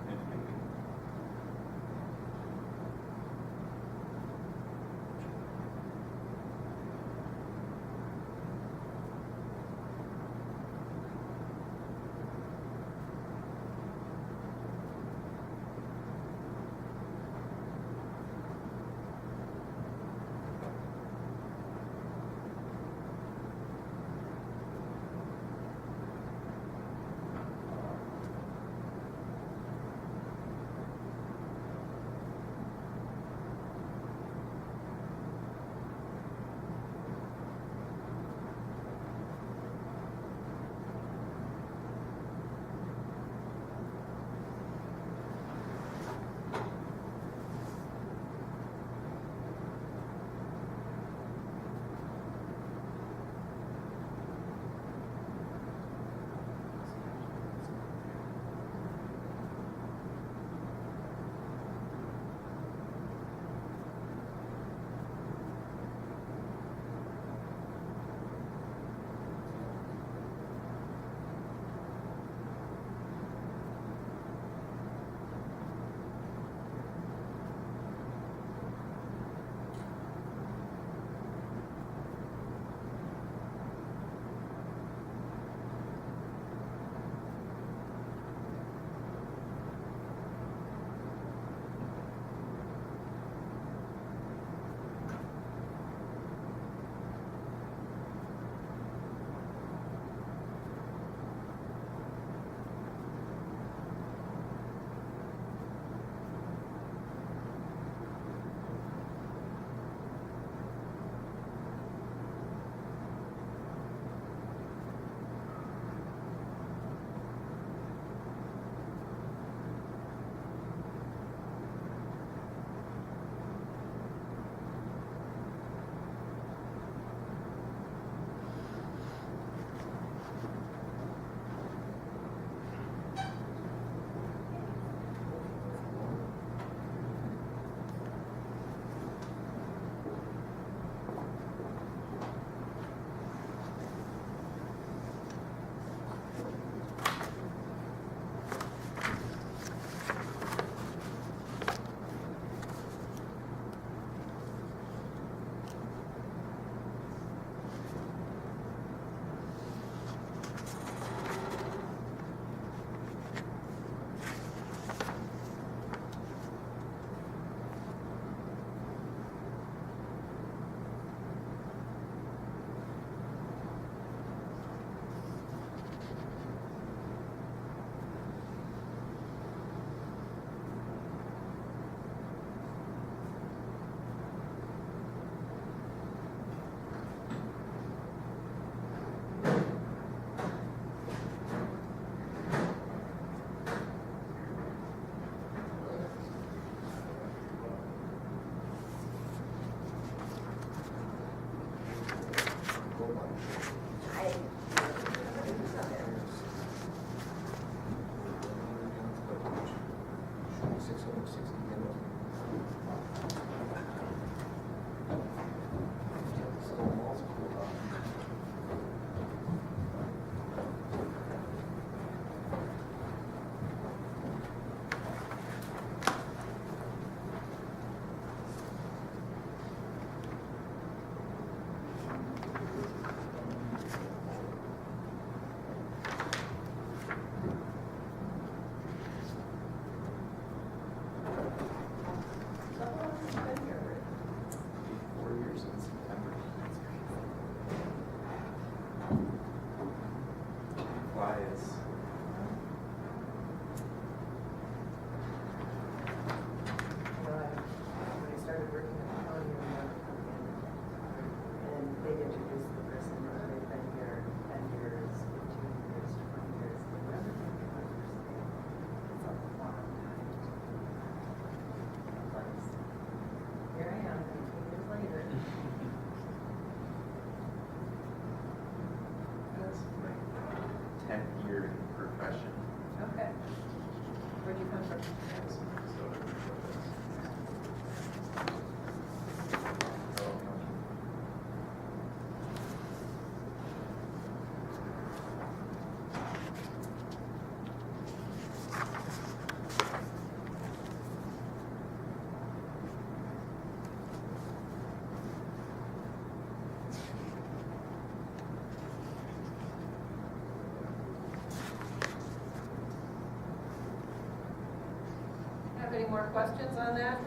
Have any more questions on that?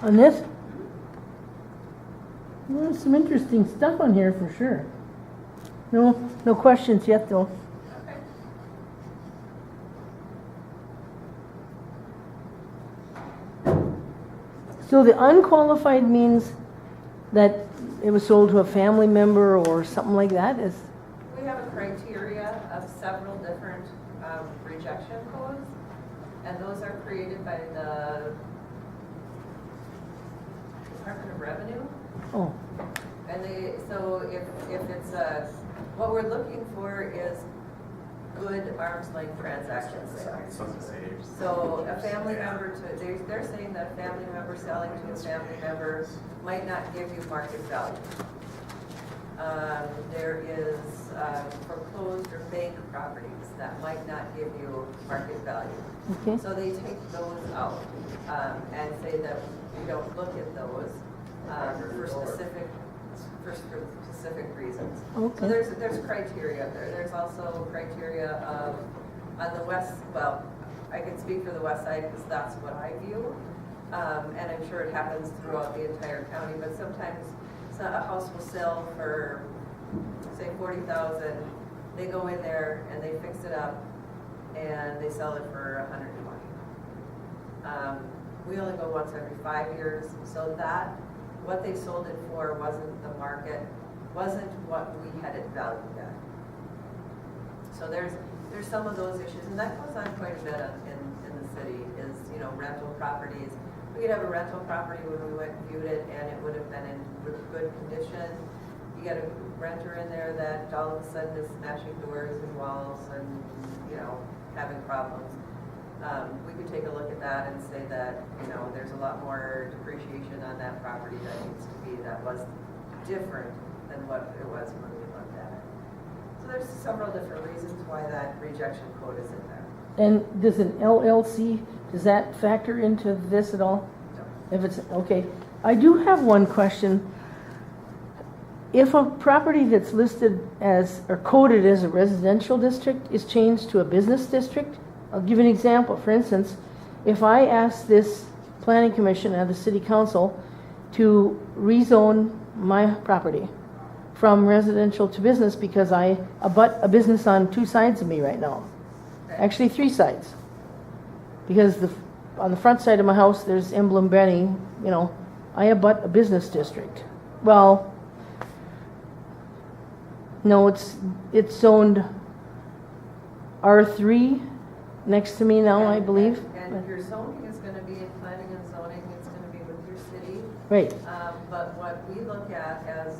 On this? Well, there's some interesting stuff on here for sure. No questions yet though. Okay. So the unqualified means that it was sold to a family member or something like that is, We have a criteria of several different rejection codes, and those are created by the Department of Revenue. oh, And so if it's what we're looking for is good arm's length transactions. So a family member they're saying that a family member selling to a family member might not give you market value. There is foreclosed or bank properties that might not give you market value. okay. So they take those out and say that we don't look at those for specific reasons. Okay. So there's criteria there. There's also criteria of on the west. Well, I can speak for the west side because that's what I view, and I'm sure it happens throughout the entire county. But sometimes a house will sell for say $40,000. They go in there and they fix it up, and they sell it for $120,000. We only go once every 5 years, so that what they sold it for wasn't the market, wasn't what we had it valued at. So there's some of those issues, and that goes on quite a bit in the city. Is rental properties. We could have a rental property when we went and viewed it, and it would have been in good condition. You get a renter in there that all of a sudden is smashing doors and walls and having problems. We could take a look at that and say that, there's a lot more depreciation on that property that was different than what it was when we looked at it. So there's several different reasons why that rejection code is in there. And does an LLC, does that factor into this at all? No. If it's, okay. I do have one question. If a property that's listed as, or coded as a residential district is changed to a business district, I'll give you an example. For instance, if I ask this planning commission and the city council to rezone my property from residential to business because I abut a business on 2 sides of me right now. Actually 3 sides. Because on the front side of my house there's Emblem Benny, I abut a business district. Well, no, it's zoned R3 next to me now, I believe. And your zoning is going to be in planning and zoning. It's going to be with your city. Right. But what we look at as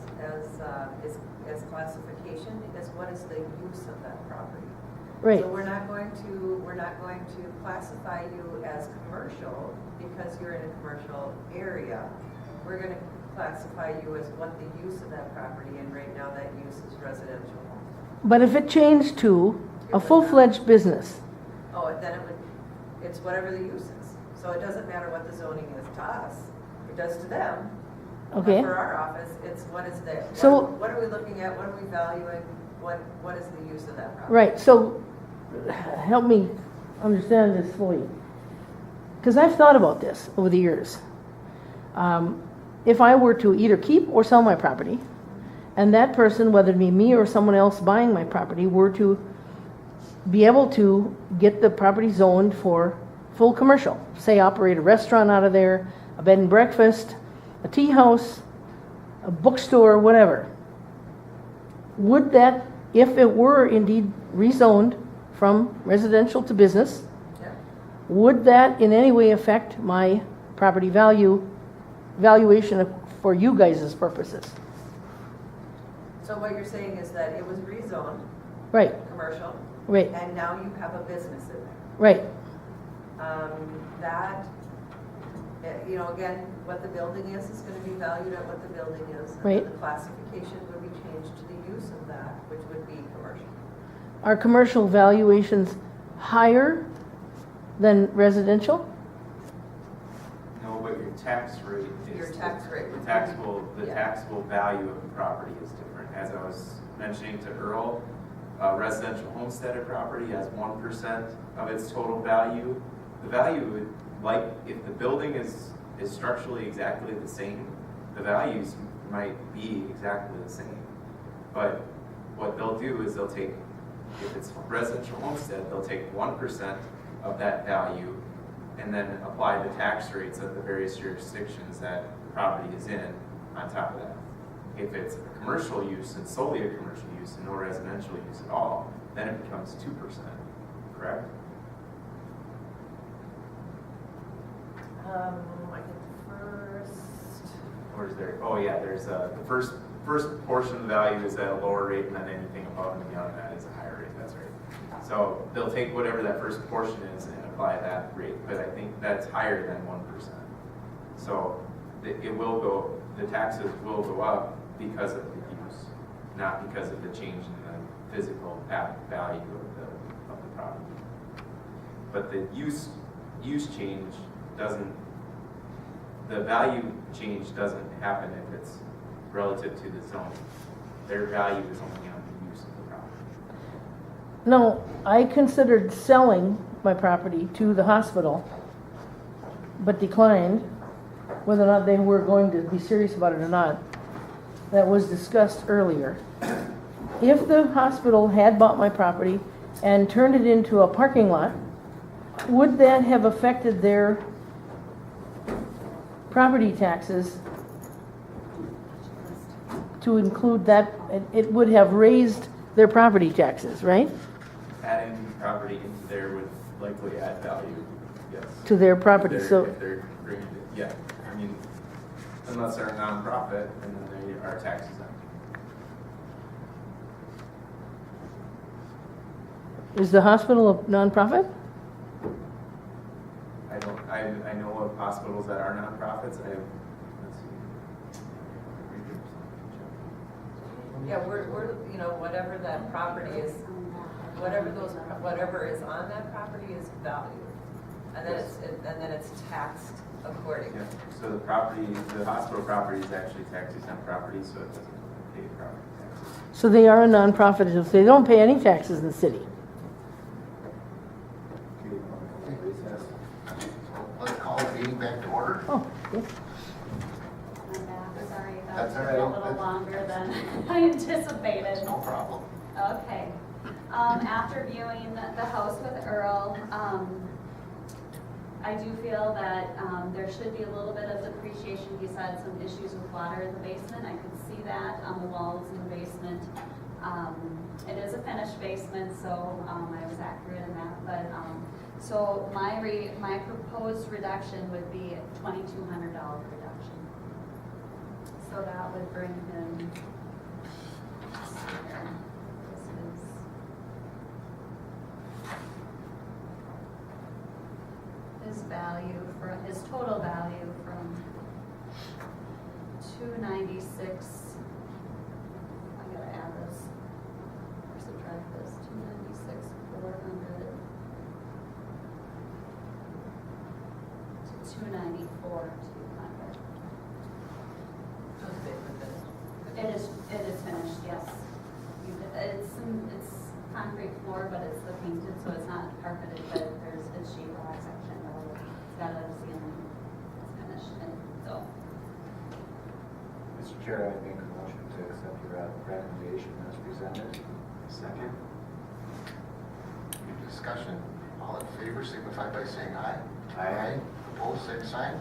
classification is what is the use of that property. Right. So we're not going to classify you as commercial because you're in a commercial area. We're going to classify you as what the use of that property, and right now that use is residential. But if it changed to a full-fledged business, Then it's whatever the use is. So it doesn't matter what the zoning is to us. It does to them. okay? But for our office, it's what is there. So- what are we looking at? What are we valuing? What is the use of that property? Right, so help me understand this fully. Because I've thought about this over the years. If I were to either keep or sell my property, and that person, whether it be me or someone else buying my property, were to be able to get the property zoned for full commercial, say operate a restaurant out of there, a bed and breakfast, a tea house, a bookstore, whatever. Would that, if it were indeed rezoned from residential to business, Yeah. would that in any way affect my property valuation for you guys' purposes? So what you're saying is that it was rezoned, Right, commercial, right, and now you have a business in there. right, That, again, what the building is going to be valued at what the building is. And Right. the classification would be changed to the use of that, which would be commercial. Are commercial valuations higher than residential? No, but your tax rate is. Your tax rate would The be- taxable yeah. taxable value of the property is different. As I was mentioning to Earl, a residential homesteaded property has 1% of its total value. the value would, like, if the building is structurally exactly the same, the values might be exactly the same. But what they'll do is they'll take, if it's residential homestead, they'll take 1% of that value and then apply the tax rates of the various jurisdictions that the property is in on top of that. If it's a commercial use and solely a commercial use and no residential use at all, then it becomes 2%, correct? I get the first. Or is there, oh yeah, there's the first portion of the value is at a lower rate, and then anything above and beyond that is a higher rate, that's right. So they'll take whatever that first portion is and apply that rate, but I think that's higher than 1%. So the taxes will go up because of the use, not because of the change in the physical value of the property. But the use change doesn't, the value change doesn't happen if it's relative to the zone. Their value is only on the use of the property. No, I considered selling my property to the hospital, but declined whether or not they were going to be serious about it or not. That was discussed earlier. If the hospital had bought my property and turned it into a parking lot, would that have affected their property taxes to include that? It would have raised their property taxes, right? Adding property into there would likely add value, yes. To their property, If so, they're bringing it, yeah. I mean, unless they're a nonprofit, and then they are tax exempt. is the hospital a nonprofit? I know of hospitals that are nonprofits. Let's see. Yeah, we're, whatever that property is, whatever is on that property is valued. And then it's taxed accordingly. Yeah, so the hospital property is actually tax exempt property, so it doesn't pay property taxes. So they are a nonprofit if they don't pay any taxes in the city. Let's call the meeting back to order. Oh, yes. I'm back, sorry, that That's took all a right. little That's- longer than I anticipated. No problem. Okay. After viewing the house with Earl, I do feel that there should be a little bit of depreciation. He's had some issues with water in the basement. I could see that on the walls in the basement. It is a finished basement, so I was accurate in that. But so my proposed reduction would be a $2,200 reduction. So that would bring him. Let's see here. This is. His total value from 296. I gotta add this or subtract this. 296, 400 to 294, 200. It is finished, yes. It's concrete floor, but it's the painted, so it's not carpeted, but it's sheetrock section. It's got a ceiling, it's finished, and so. Mr. Chair, I make a motion to accept your recommendation as presented. Second? Any discussion? All in favor signify by saying aye. Aye. Opposed, same sign.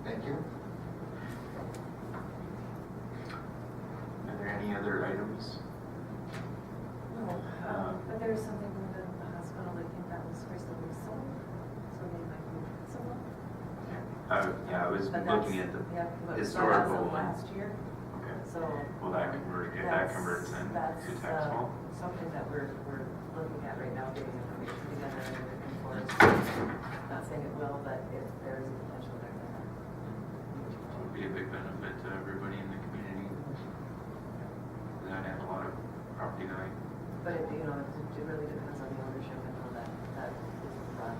Thank you. Are there any other items? No, but there's something from the hospital, I think that was recently sold, so they might be sold. Yeah, I was But looking at that's- yeah, but that's historical. of last year, Okay. so. Will that convert, if that converts in to taxable? Something that we're looking at right now, getting information together and looking for. Not saying it will, but if there is a potential there, then It would be a big benefit to everybody in the community. That have a lot of property value. but it really depends on the ownership and how that is run.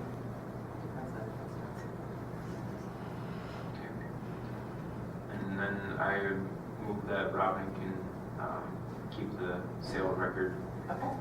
Depends on it. Okay. And then I move that Robin can keep the sale record Okay.